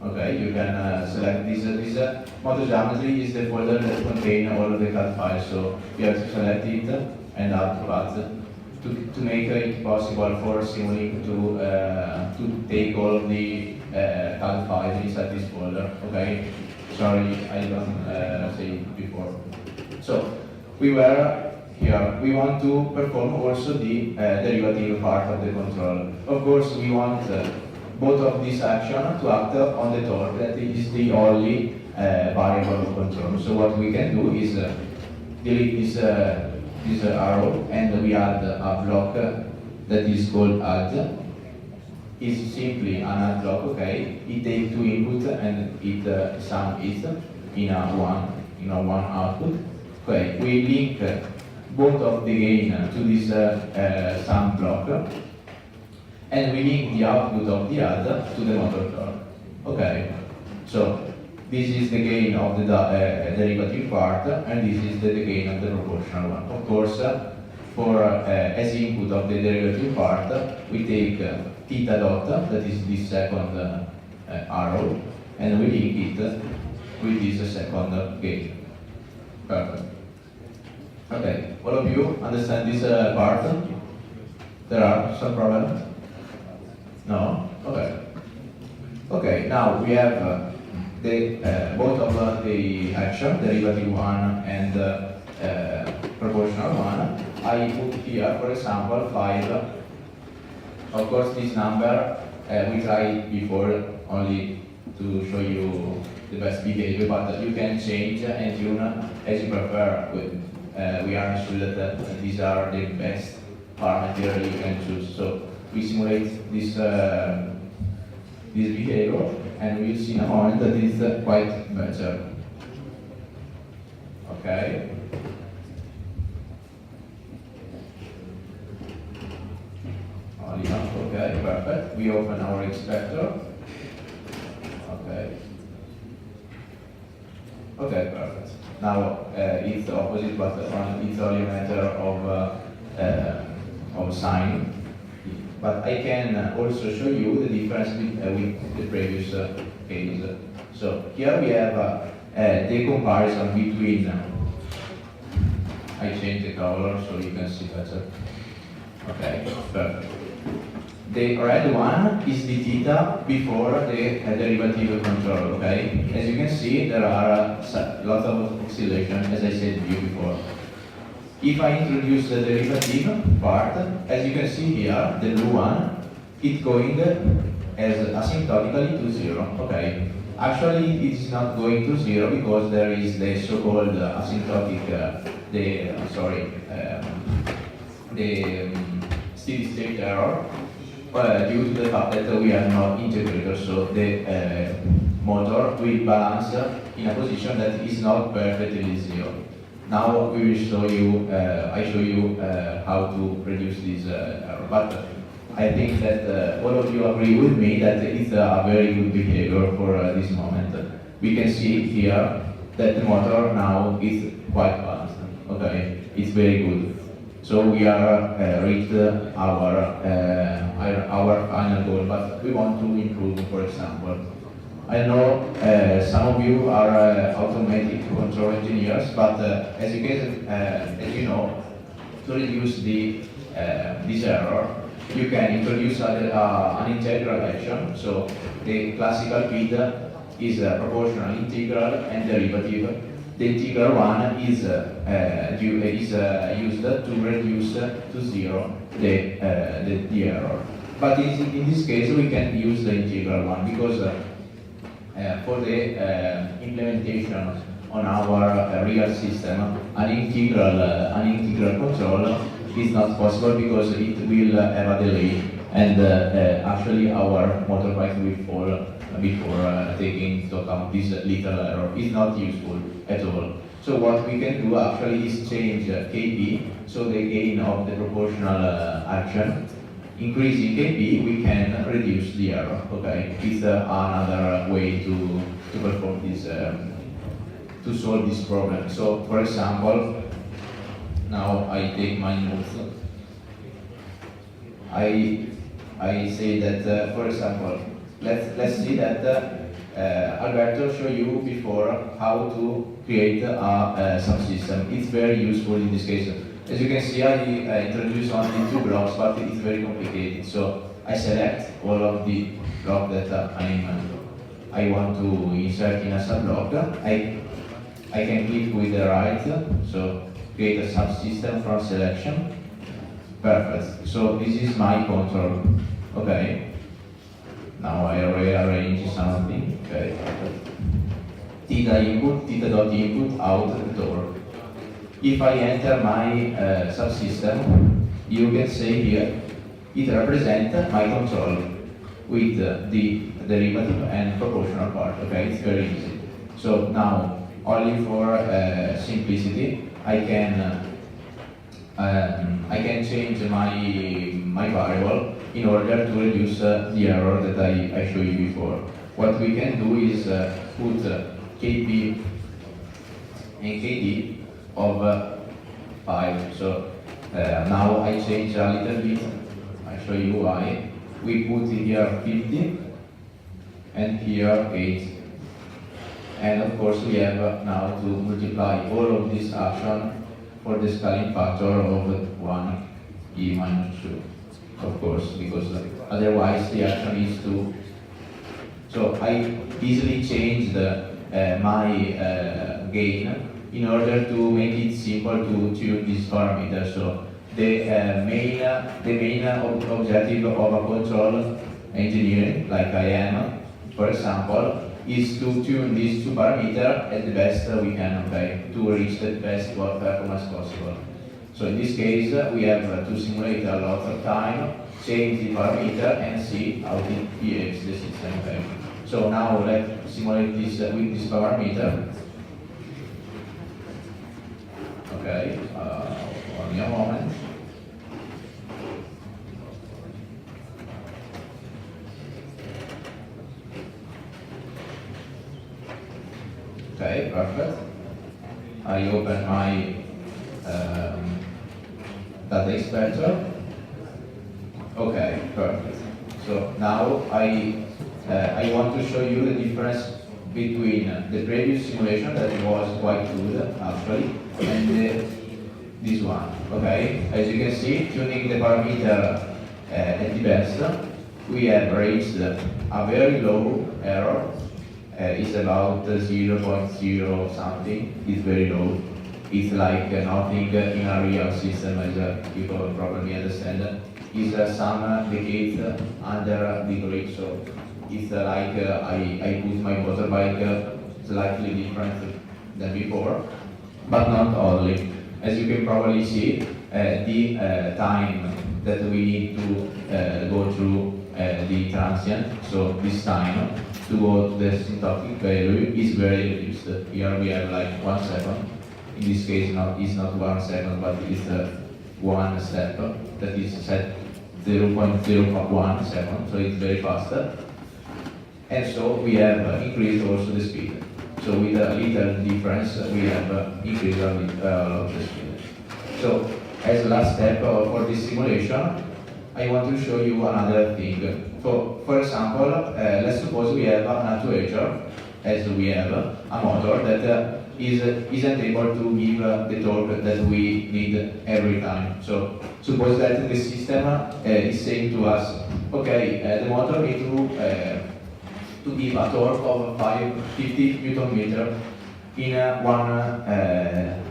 Okay, you can select this. This model geometry is the folder that contains all of the CAD files. So you have to select it and add to path to make it possible for Simulink to take all of the CAD files inside this folder. Okay. Sorry, I don't say it before. So we were here. We want to perform also the derivative part of the control. Of course, we want both of these actions to act on the torque. That is the only variable of control. So what we can do is delete this arrow and we add a block that is called add. is simply an add block, okay? It takes two inputs and it sum it in a one output. Okay, we link both of the gain to this sum block, and we link the output of the add to the motor torque. Okay, so this is the gain of the derivative part, and this is the gain of the proportional one. Of course, for as input of the derivative part, we take theta dot, that is this second arrow, and we link it with this second gain. Perfect. Okay, all of you understand this part? There are some problems? No? Okay. Okay, now we have the both of the action, derivative one and proportional one. I put here, for example, 5. Of course, this number we tried before only to show you the best behavior, but you can change and tune as you prefer. We are sure that these are the best parameter you can choose. So we simulate this behavior, and we'll see in a moment that it's quite better. Okay. Okay, perfect. We open our expector. Okay. Okay, perfect. Now it's the opposite, but it's only a matter of sign. But I can also show you the difference with the previous case. So here we have the comparison between. I change the color so you can see better. Okay, perfect. The red one is the theta before the derivative control, okay? As you can see, there are lots of oscillation, as I said to you before. If I introduce the derivative part, as you can see here, the blue one, it's going as asymptotically to 0, okay? Actually, it is not going to 0 because there is the so-called asymptotic, the steady state error. Due to the fact that we are not integrators, so the motor will balance in a position that is not perfectly 0. Now we will show you, I show you how to reduce this error. But I think that all of you agree with me that it's a very good behavior for this moment. We can see here that the motor now is quite balanced. Okay, it's very good. So we are reached our final goal, but we want to improve. For example, I know some of you are automatic control engineers, but as you know, to reduce this error, you can introduce an integral action. So the classical feed is proportional, integral, and derivative. The integral one is used to reduce to 0 the error. But in this case, we can use the integral one because for the implementation on our real system, an integral control is not possible because it will have a delay, and actually our motorbike will fall before taking into account this little error. It's not useful at all. So what we can do actually is change Kp, so the gain of the proportional action. Increasing Kp, we can reduce the error. Okay, it's another way to perform this, to solve this problem. So for example, now I take my notes. I say that for example, let's see that Alberto showed you before how to create a subsystem. It's very useful in this case. As you can see, I introduced only 2 blocks, but it's very complicated. So I select all of the blocks that I want to insert in a subblock. I can click with the right, so create a subsystem from selection. Perfect. So this is my control. Okay. Now I rearrange something. Okay. Theta input, theta dot input, out the door. If I enter my subsystem, you can say here, it represents my control. with the derivative and proportional part. Okay, it's very easy. So now, only for simplicity, I can change my variable in order to reduce the error that I showed you before. What we can do is put kp and kd of 5. So now I change a little bit. I show you why. We put here 50 and here 8. And of course we have now to multiply all of this action for the scaling factor of 1 e minus 2. Of course, because otherwise the action is 2. So I easily changed my gain in order to make it simple to tune this parameter. So the main objective of a control engineering, like I am, for example, is to tune these two parameters at the best we can, okay, to reach the best work performance possible. So in this case, we have to simulate a lot of time, change the parameter, and see how it behaves the system. Okay. So now let's simulate this with this parameter. Okay, only a moment. Okay, perfect. I open my data inspector. Okay, perfect. So now I want to show you the difference between the previous simulation that was quite good actually and this one. Okay, as you can see, tuning the parameter at the best, we have reached a very low error. It's about 0.0 something. It's very low. It's like nothing in a real system, as people probably understand. It's some decades under the grid. So it's like I put my motorbike slightly different than before, but not only. As you can probably see, the time that we need to go through the transient, so this time to go to the symptotic value is very reduced. Here we have like 1 second. In this case, it's not 1 second, but it's 1 step that is set 0.01 second, so it's very fast. And so we have increased also the speed. So with a little difference, we have increased a lot the speed. So as last step for this simulation, I want to show you another thing. So, for example, let's suppose we have an actuator, as we have a motor that isn't able to give the torque that we need every time. So, suppose that the system is saying to us, okay, the motor needs to give a torque of 50 Newton meter in 1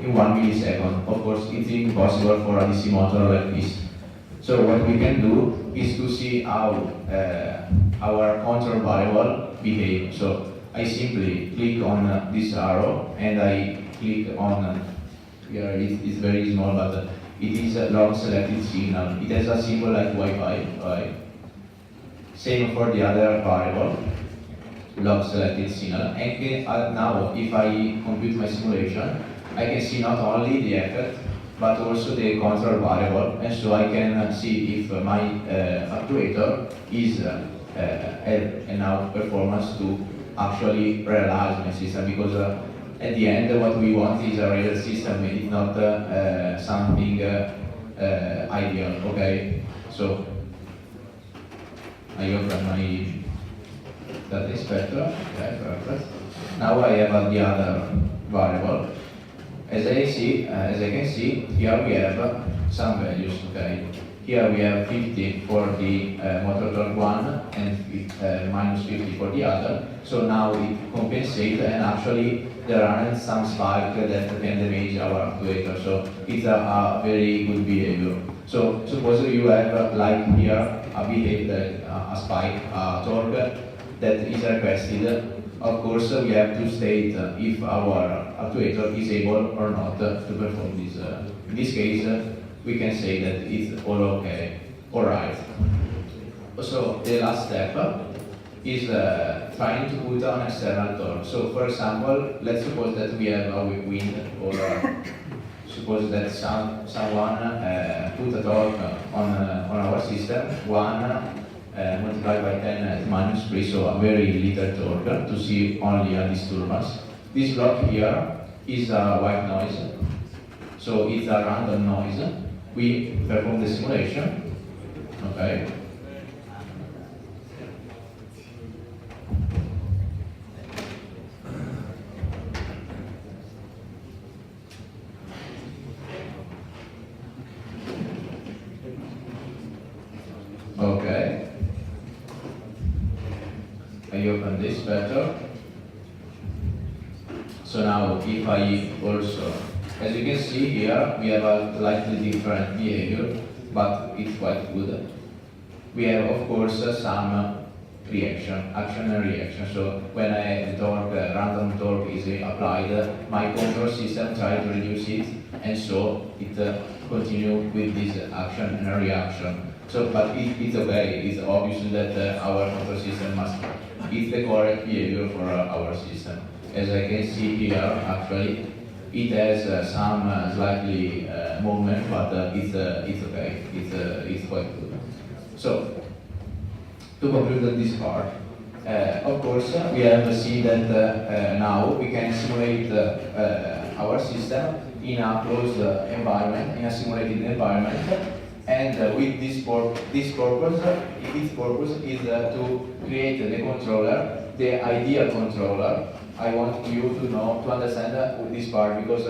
millisecond. Of course, it's impossible for a DC motor like this. So what we can do is to see how our control variable behaves. So I simply click on this arrow and I click on, here it's very small, but it is a long selected signal. It has a symbol like Wi-Fi, right? Same for the other variable, log selected signal. And now if I compute my simulation, I can see not only the effect, but also the control variable, and so I can see if my actuator is enough performance to actually realize my system, because at the end what we want is a real system, it's not something ideal, okay? So I open my data inspector, okay, perfect. Now I have the other variable. As I can see, here we have some values, okay? Here we have 50 for the motor torque 1 and minus 50 for the other. So now it compensates, and actually there aren't some spike that can damage our actuator. So it's a very good behavior. So suppose you have like here a behavior, a spike, a torque that is requested. Of course, we have to state if our actuator is able or not to perform this. In this case, we can say that it's all okay, all right. So the last step is trying to put an external torque. So for example, let's suppose that we have a wind, or suppose that someone put a torque on our system, 1 multiplied by 10 at minus 3, so a very little torque to see only a disturbance. This block here is a white noise, so it's a random noise. We perform the simulation, okay? Okay. I open this better. So now if I also, as you can see here, we have a slightly different behavior, but it's quite good. We have of course some action and reaction. So when the torque, random torque is applied, my control system tries to reduce it, and so it continues with this action and reaction. So, but it's okay. It's obvious that our control system must. It's the correct behavior for our system. As I can see here, actually, it has some slightly movement, but it's okay. It's quite good. So, to conclude this part, of course, we have seen that now we can simulate our system in a closed environment, in a simulated environment. And with this purpose, its purpose is to create the controller, the ideal controller. I want you to understand this part, because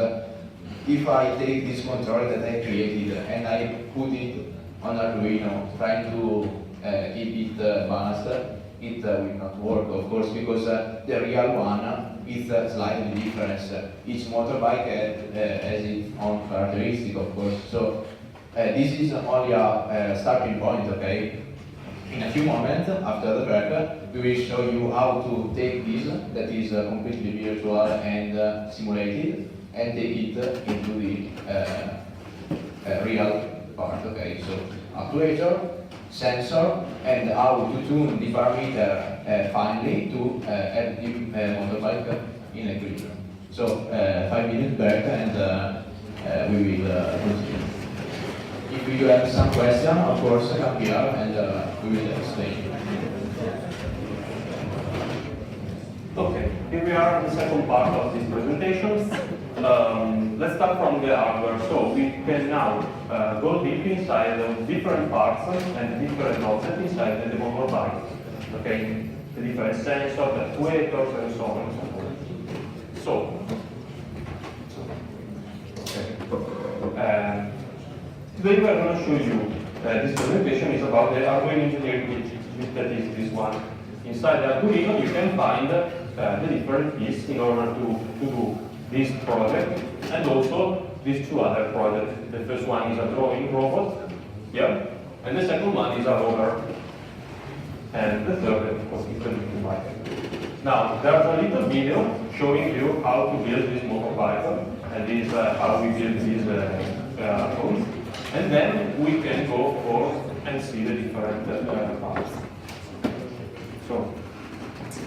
if I take this controller that I created and I put it on Arduino, trying to keep it balanced, it will not work, of course, because the real one is slightly different. Each motorbike has its own characteristic, of course. So this is only a starting point, okay? In a few moments after the break, we will show you how to take this, that is completely virtual and simulated, and take it into the real part, okay? So actuator, sensor, and how to tune the parameter finely to have the motorbike in equilibrium. So 5 minutes break, and we will continue. If you have some question, of course, come here and we will explain. Okay, here we are in the second part of this presentation. Let's start from the hardware. So we can now go deep inside the different parts and the different objects inside the motorbike. Okay, the different sensors, the actuators, and so on and so forth. So, okay. Today we are going to show you this presentation is about the Arduino engineering kit, that is this one. Inside the Arduino you can find the different keys in order to do this project, and also these two other projects. The first one is a drawing robot, yeah, and the second one is a rover, and the third, of course, is a little bike. Now, there's a little video showing you how to build this motorbike, and this how we build this phone. And then we can go forth and see the different parts. So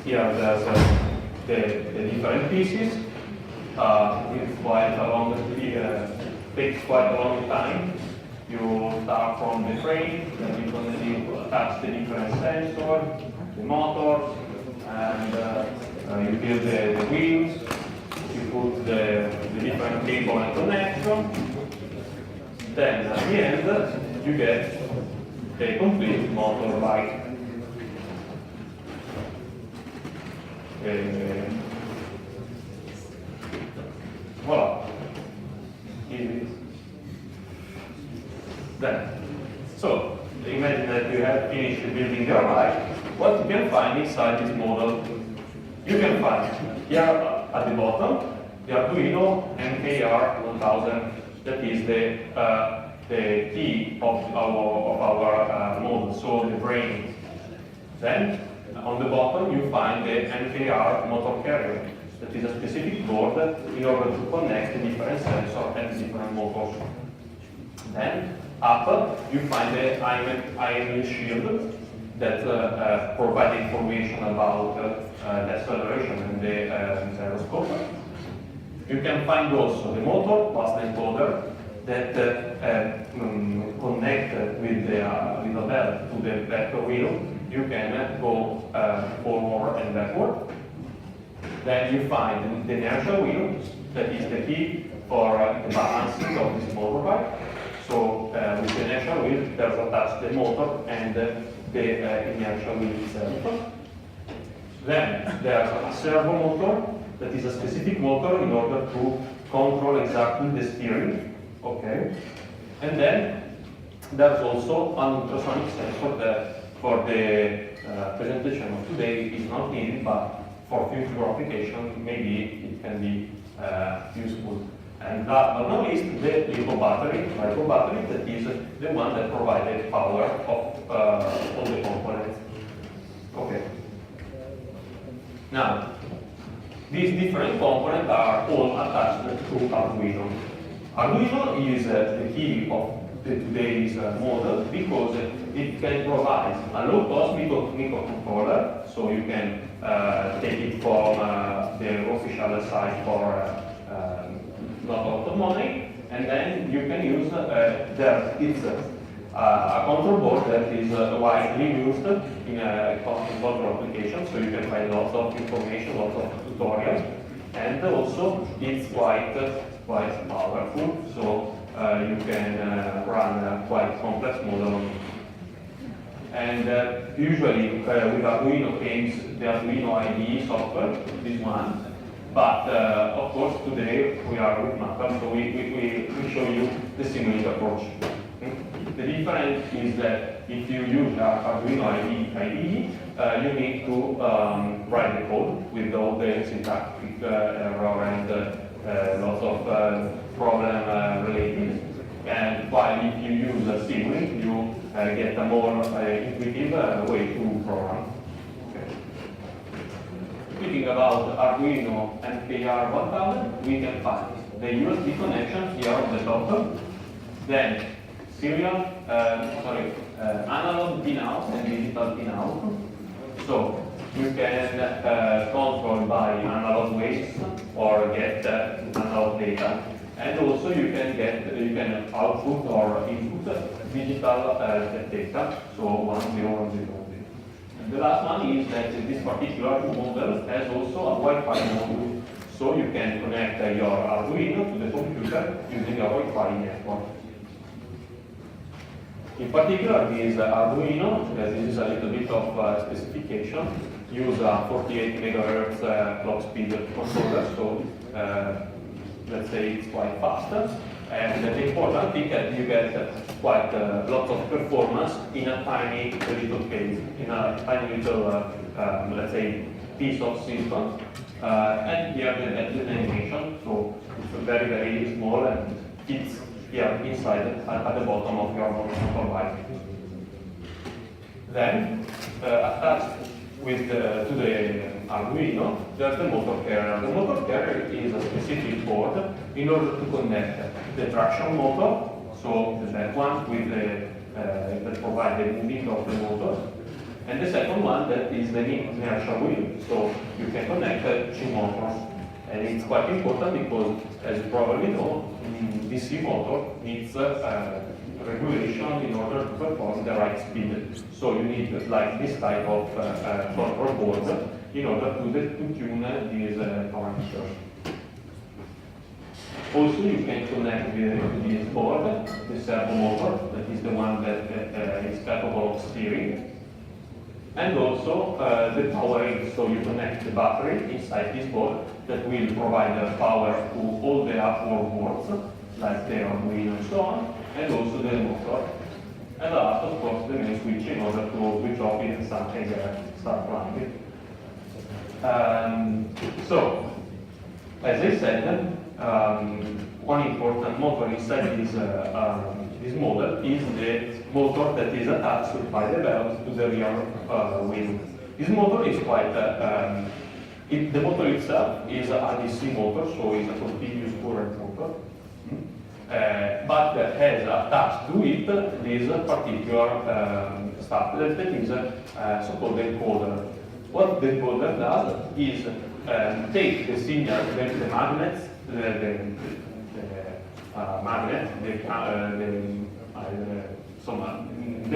here there's the different pieces. It's quite a long, takes quite a long time. You start from the frame, then you can attach the different sensor, the motor, and you build the wheels. You put the different cable and connection. Then at the end, you get a complete motorbike. Voila. Easy. Then, so imagine that you have finished building your bike. What you can find inside this model? You can find here at the bottom the Arduino MKR 1000. That is the key of our model, so the brain. Then, on the bottom, you find the NKR motor carrier. That is a specific board in order to connect the different sensors and different motors. Then, up, you find the iron shield. that provide information about the acceleration and the gyroscope. You can find also the motor plus the encoder that connect with the belt to the vector wheel. You can go forward and backward. Then you find the inertial wheel, that is the key for the balancing of this motorbike. So with the inertial wheel, there's attached the motor and the inertial wheel itself. Then there's a servo motor, that is a specific motor in order to control exactly the steering. Okay. And then there's also an ultrasonic sensor that for the presentation of today is not needed, but for future application maybe it can be useful. And last but not least, the lithium battery, that is the one that provides power of all the components. Okay. Now, these different components are all attached to Arduino. Arduino is the key of today's model because it can provide a low-cost microcontroller, so you can take it from the official site for not a lot of money, and then you can use it's a control board that is widely used in a control application, so you can find lots of information, lots of tutorials, and also it's quite powerful, so you can run a quite complex model on it. And usually with Arduino comes the Arduino IDE software, this one. But of course today we are with Matter, so we show you the simulated approach. The difference is that if you use Arduino IDE, you need to write the code with all the syntactic error and lots of problem related. And while if you use a Simulink, you get a more intuitive way to program. Okay. Speaking about Arduino NPR1000, we can find the USB connection here on the top, then analog pin out and digital pin out. So you can control by analog waves or get analog data. And also you can output or input digital data, so 1, 0, 1, 0, 1, 0. And the last one is that this particular model has also a Wi-Fi module, so you can connect your Arduino to the computer using a Wi-Fi network. In particular, this Arduino, this is a little bit of specification, use a 48 megahertz clock speed controller, so let's say it's quite fast. And the important thing that you get quite lots of performance in a tiny little case, in a tiny little, let's say, piece of system. And here the animation, so it's very, very small and fits here inside at the bottom of your motorbike. Then, attached with to the Arduino, there's the motor carrier. The motor carrier is a specific board in order to connect the traction motor, so that one with the that provide the moving of the motor, and the second one that is the inertial wheel. So you can connect two motors, and it's quite important because, as you probably know, DC motor needs regulation in order to perform the right speed. So you need like this type of control board in order to tune these parameters. Also, you can connect with this board the servo motor, that is the one that is capable of steering, and also the powering. So you connect the battery inside this board that will provide the power to all the upward boards, like the Arduino and so on, and also the motor. And last, of course, the main switch in order to switch off if something starts running. So, as I said, one important motor inside this model is the motor that is attached by the belt to the rear wheel. This motor is quite, the motor itself is a DC motor, so it's a continuous current motor. but has attached to it this particular stuff that is so-called encoder. What the encoder does is take the signal, the magnets, the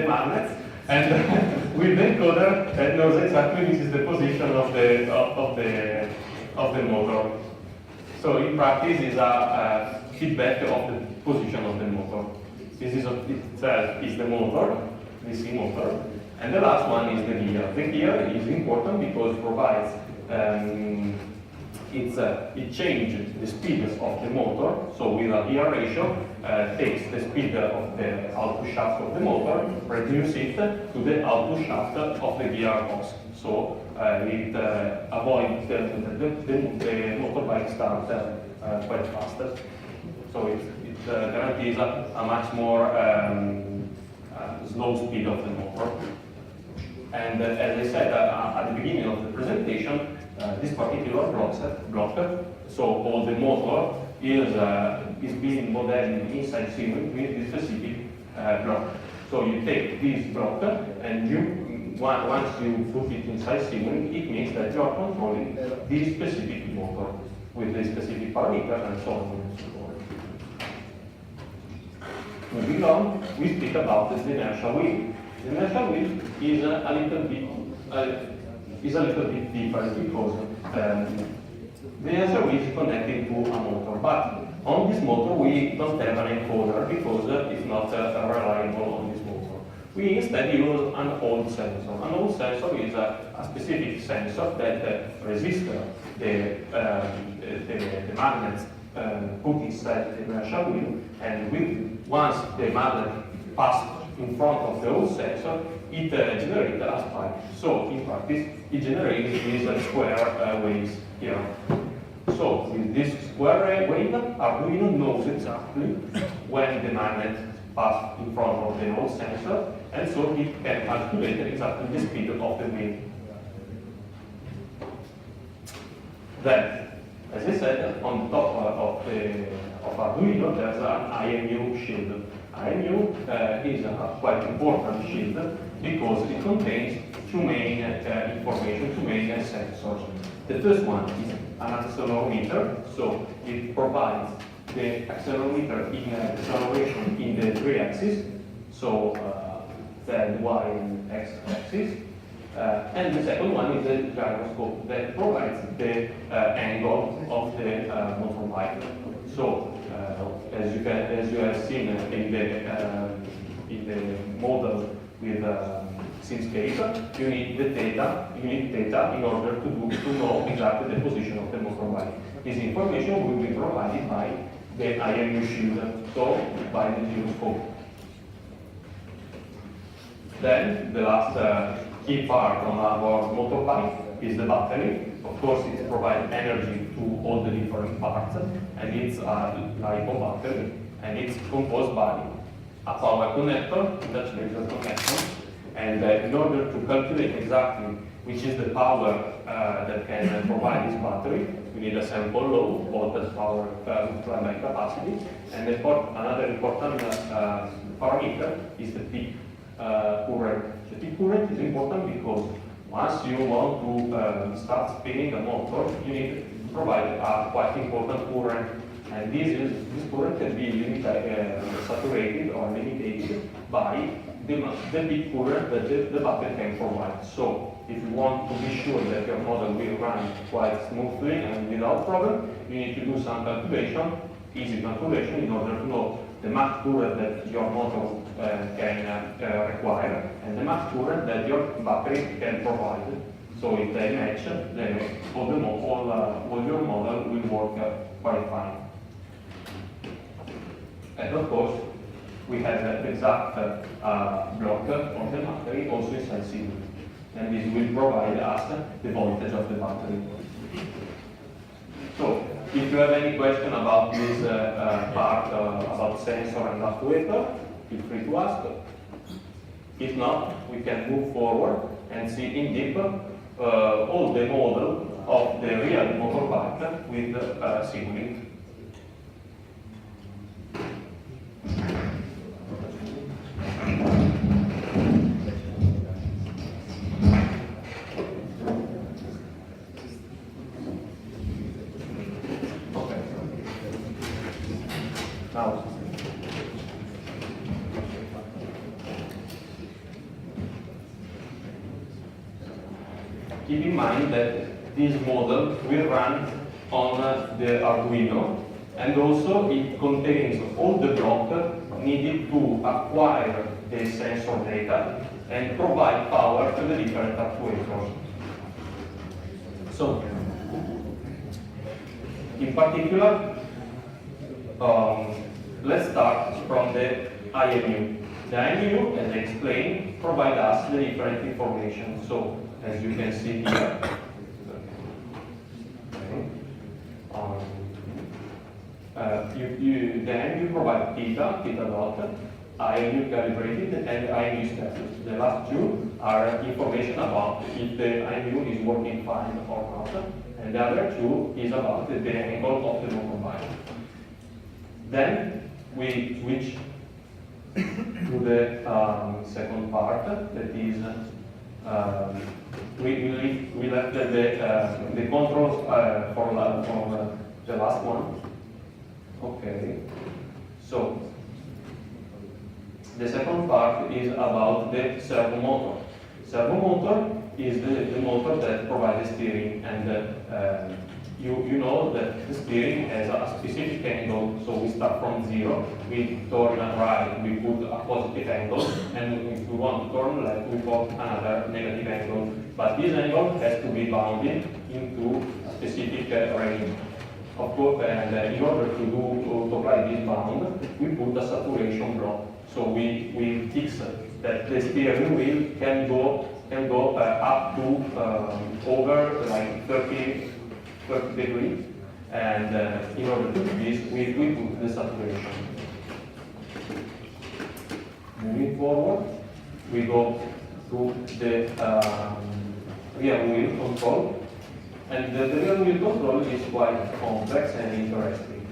magnets, and with the encoder knows exactly which is the position of the motor. So in practice, is a feedback of the position of the motor. This is itself is the motor, DC motor, and the last one is the gear. The gear is important because it provides it changes the speed of the motor. So with a gear ratio, takes the speed of the output shaft of the motor, reduce it to the output shaft of the gearbox. So it avoids the motorbike start quite faster. So it guarantees a much more slow speed of the motor. And as I said at the beginning of the presentation, this particular block, so all the motor is being modeled inside Simulink with this specific block. So you take this block and once you put it inside Simulink, it means that you are controlling this specific motor with the specific parameters and so on and so forth. Moving on, we speak about the inertial wheel. The inertial wheel is a little bit different because the inertial wheel is connected to a motor, but on this motor we don't have an encoder because it's not reliable on this motor. We instead use an old sensor. An old sensor is a specific sensor that resists the magnets put inside the inertial wheel, and once the magnet passes in front of the old sensor, it generates a spike. So in practice, it generates these square waves here. So with this square wave, Arduino knows exactly when the magnet passes in front of the old sensor, and so it can calculate exactly the speed of the wheel. Then, as I said, on top of Arduino, there's an IMU shield. IMU is a quite important shield because it contains two main information, two main sensors. The first one is an accelerometer, so it provides the accelerometer in acceleration in the three axes, so Z, Y, and X axis. And the second one is the gyroscope that provides the angle of the motorbike. So as you have seen in the model with Simscape, you need theta in order to know exactly the position of the motorbike. This information will be provided by the IMU shield, so by the gyroscope. Then the last key part on our motorbike is the battery. Of course, it provides energy to all the different parts, and it's a LiPo battery, and it's composed by a power connector, Dutch laser connection, and in order to calculate exactly which is the power that can provide this battery, we need a sample load, voltage, power, multiplied by capacity, and another important parameter is the peak current. The peak current is important because once you want to start spinning a motor, you need to provide a quite important current, and this current can be saturated or limited by the peak current that the battery can provide. So if you want to be sure that your model will run quite smoothly and without problem, you need to do some calculation, easy calculation, in order to know the max current that your motor can require and the max current that your battery can provide. So if they match, then all your model will work quite fine. And of course, we have the exact block of the battery also inside Simulink, and this will provide us the voltage of the battery. So, if you have any question about this part about sensor and actuator, feel free to ask. If not, we can move forward and see in deep all the model of the real motorbike with Simulink. keep in mind that this model will run on the Arduino, and also it contains all the blocks needed to acquire the sensor data and provide power to the different actuators. So, in particular, let's start from the IMU. The IMU, as I explained, provides us the different information. So, as you can see here, the IMU provides theta dot, IMU calibrated, and IMU status. The last two are information about if the IMU is working fine or not, and the other two is about the angle of the motorbike. Then we switch to the second part, that is we left the controls for the last one. Okay, so the second part is about the servo motor. Servo motor is the motor that provides the steering, and you know that the steering has a specific angle, so we start from 0, we turn right, we put a positive angle, and if we want to turn left, we put another negative angle. But this angle has to be bounded into a specific range. Of course, and in order to apply this bound, we put a saturation block. So we fix that the steering wheel can go up to over like 30 degrees, and in order to do this, we put the saturation. Moving forward, we go to the rear wheel control, and the rear wheel control is quite complex and interesting.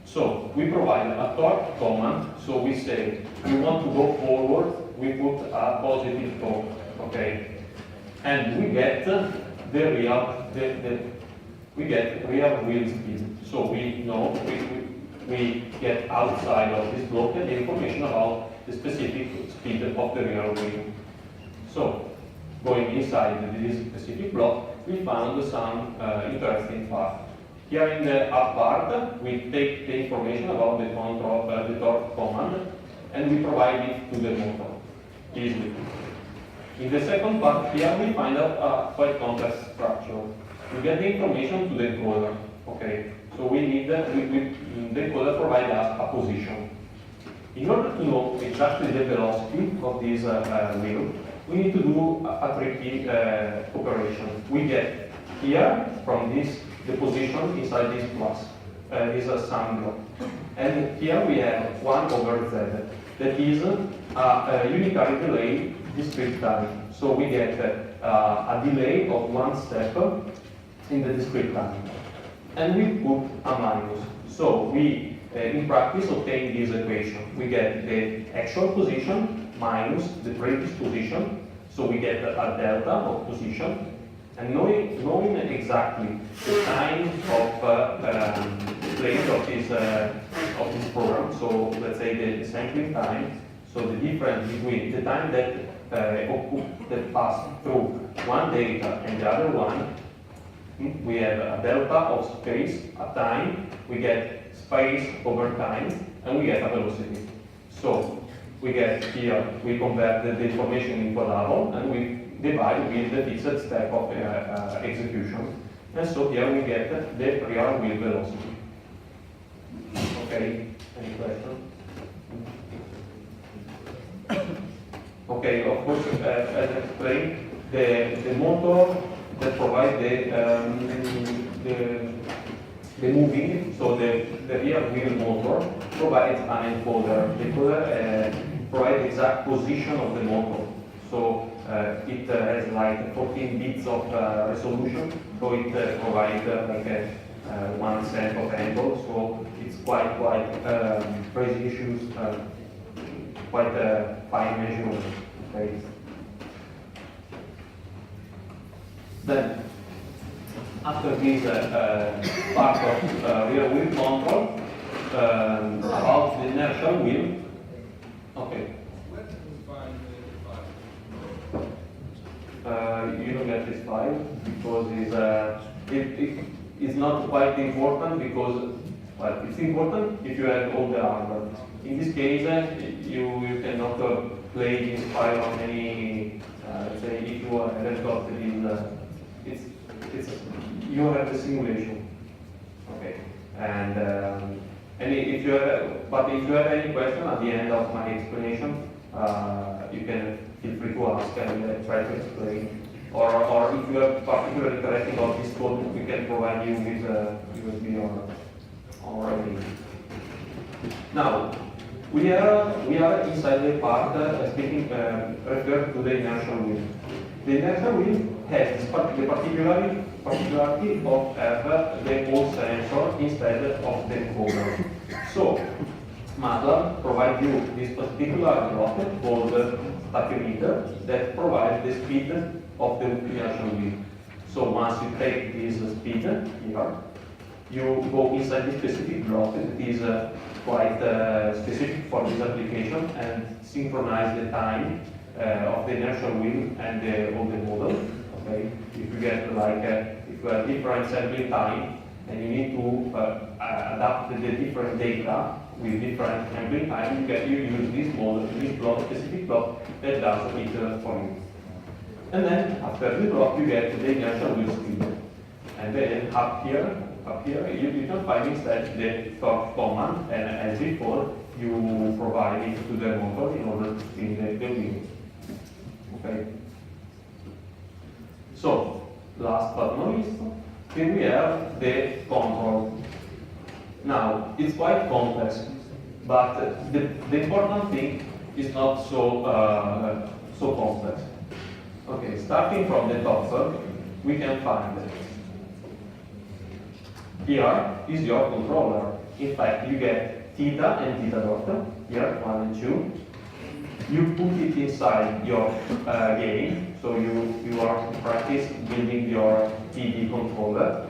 So we provide a torque command. So we say we want to go forward, we put a positive torque, okay, and we get the real wheel speed. So we know we get outside of this block the information about the specific speed of the rear wheel. So going inside this specific block, we found some interesting part. Here in the up part, we take the information about the control, the torque command, and we provide it to the motor easily. In the second part here, we find out a quite complex structure. We get the information to the encoder. Okay, so we need the encoder provide us a position. In order to know exactly the velocity of this wheel, we need to do a tricky operation. We get here from this the position inside this plus, this sum block. And here we have 1 over z. That is a unitary delay discrete time. So we get a delay of 1 step in the discrete time. And we put a minus. So we, in practice, obtain this equation. We get the actual position minus the previous position. So we get a delta of position. And knowing exactly the time of play of this program, so let's say the sampling time, so the difference between the time that passed through one data and the other one, we have a delta of space, a time, we get space over time, and we get a velocity. So we get here, we convert the information into a double, and we divide with the fixed step of execution. And so here we get the real wheel velocity. Okay, any question? Okay, of course, as explained, the motor that provides the moving, so the rear wheel motor provides an encoder. The encoder provides the exact position of the motor. So it has like 14 bits of resolution, so it provides like a 1 cent of angle, so it's quite precision, quite fine measurement. Okay. Then, after this part of rear wheel control, about the inertial wheel, okay. you don't get this file because it's not quite important because, well, it's important if you have all the hardware. In this case, you cannot play this file on any, let's say, if you haven't got this, you have the simulation. Okay, and if you have, but if you have any question at the end of my explanation, you can feel free to ask and try to explain. Or if you are particularly interested about this code, we can provide you with USB or anything. Now, we are inside the part referred to the inertial wheel. The inertial wheel has the particularity of have the whole sensor instead of the encoder. So, MATLAB provides you this particular block called tachymeter that provides the speed of the inertial wheel. So once you take this speed here, you go inside the specific block that is quite specific for this application and synchronize the time of the inertial wheel and of the model. Okay, if you get like if you have different sampling time and you need to adapt the different data with different sampling time, you use this model, this block, specific block that does it for you. And then after the block you get the inertial wheel speed. And then up here you can find instead the torque command, and as before you provide it to the motor in order to spin the wheel. Okay. So last but not least, here we have the control. Now it's quite complex, but the important thing is not so so complex. Okay, starting from the top, we can find it. Here is your controller. In fact, you get theta and theta dot, here, 1 and 2. You put it inside your game, so you are in practice building your TD controller.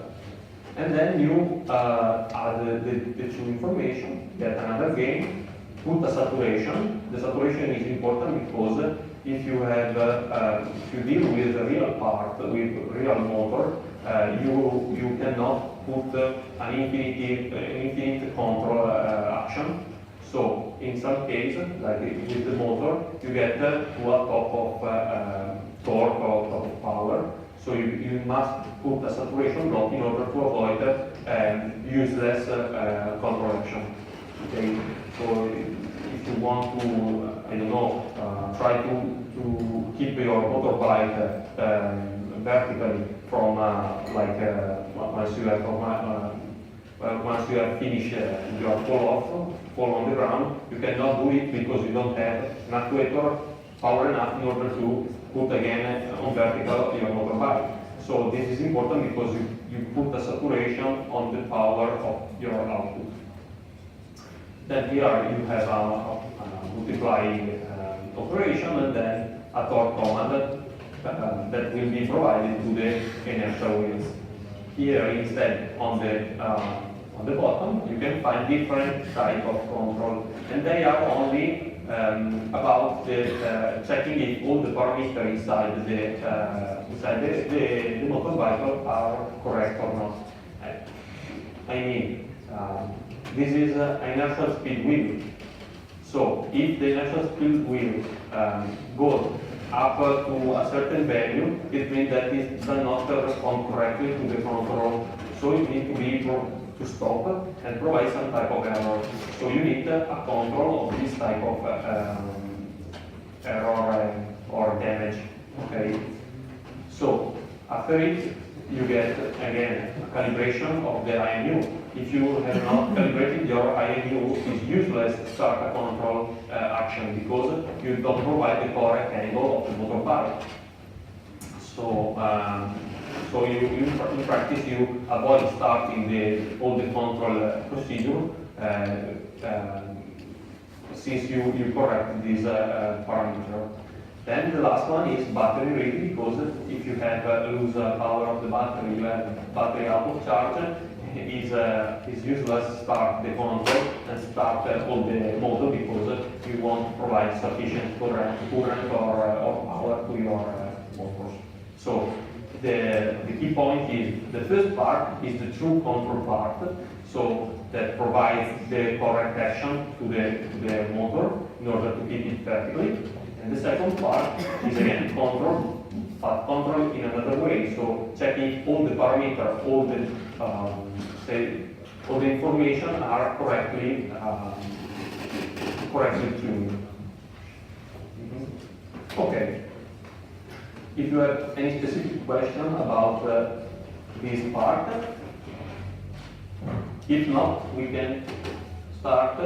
And then you add the two information, get another game, put a saturation. The saturation is important because if you have, if you deal with a real part, with real motor, you cannot put an infinite control action. So in some cases, like with the motor, you get to a top of torque or top of power. So you must put a saturation block in order to avoid useless control action. Okay, so if you want to, I don't know, try to keep your motorbike vertically from once you have finished your fall on the ground, you cannot do it because you don't have an actuator power enough in order to put again on vertical your motorbike. So this is important because you put a saturation on the power of your output. Then here you have a multiplying operation and then a torque command that will be provided to the inertial wheels. Here instead on the bottom you can find different type of control, and they are only about the checking if all the parameters inside the motorbike are correct or not. I mean, this is an inertial speed wheel. So if the inertial speed wheel goes up to a certain value, it means that it does not respond correctly to the control. So you need to be able to stop and provide some type of error. So you need a control of this type of error or damage. Okay. So after it, you get again a calibration of the IMU. If you have not calibrated your IMU, it's useless to start a control action because you don't provide the correct angle of the motorbike. So, in practice you avoid starting all the control procedure since you correct this parameter. Then the last one is battery ready, because if you have lose power of the battery, you have battery out of charge. Is useless to start the control and start all the motor because you won't provide sufficient current or power to your motors. So the key point is the first part is the true control part, so that provides the correct action to the motor in order to keep it vertically. And the second part is again control, but control in another way, so checking all the parameters, all the all the information are correctly tuned. Okay. If you have any specific question about this part, if not, we can start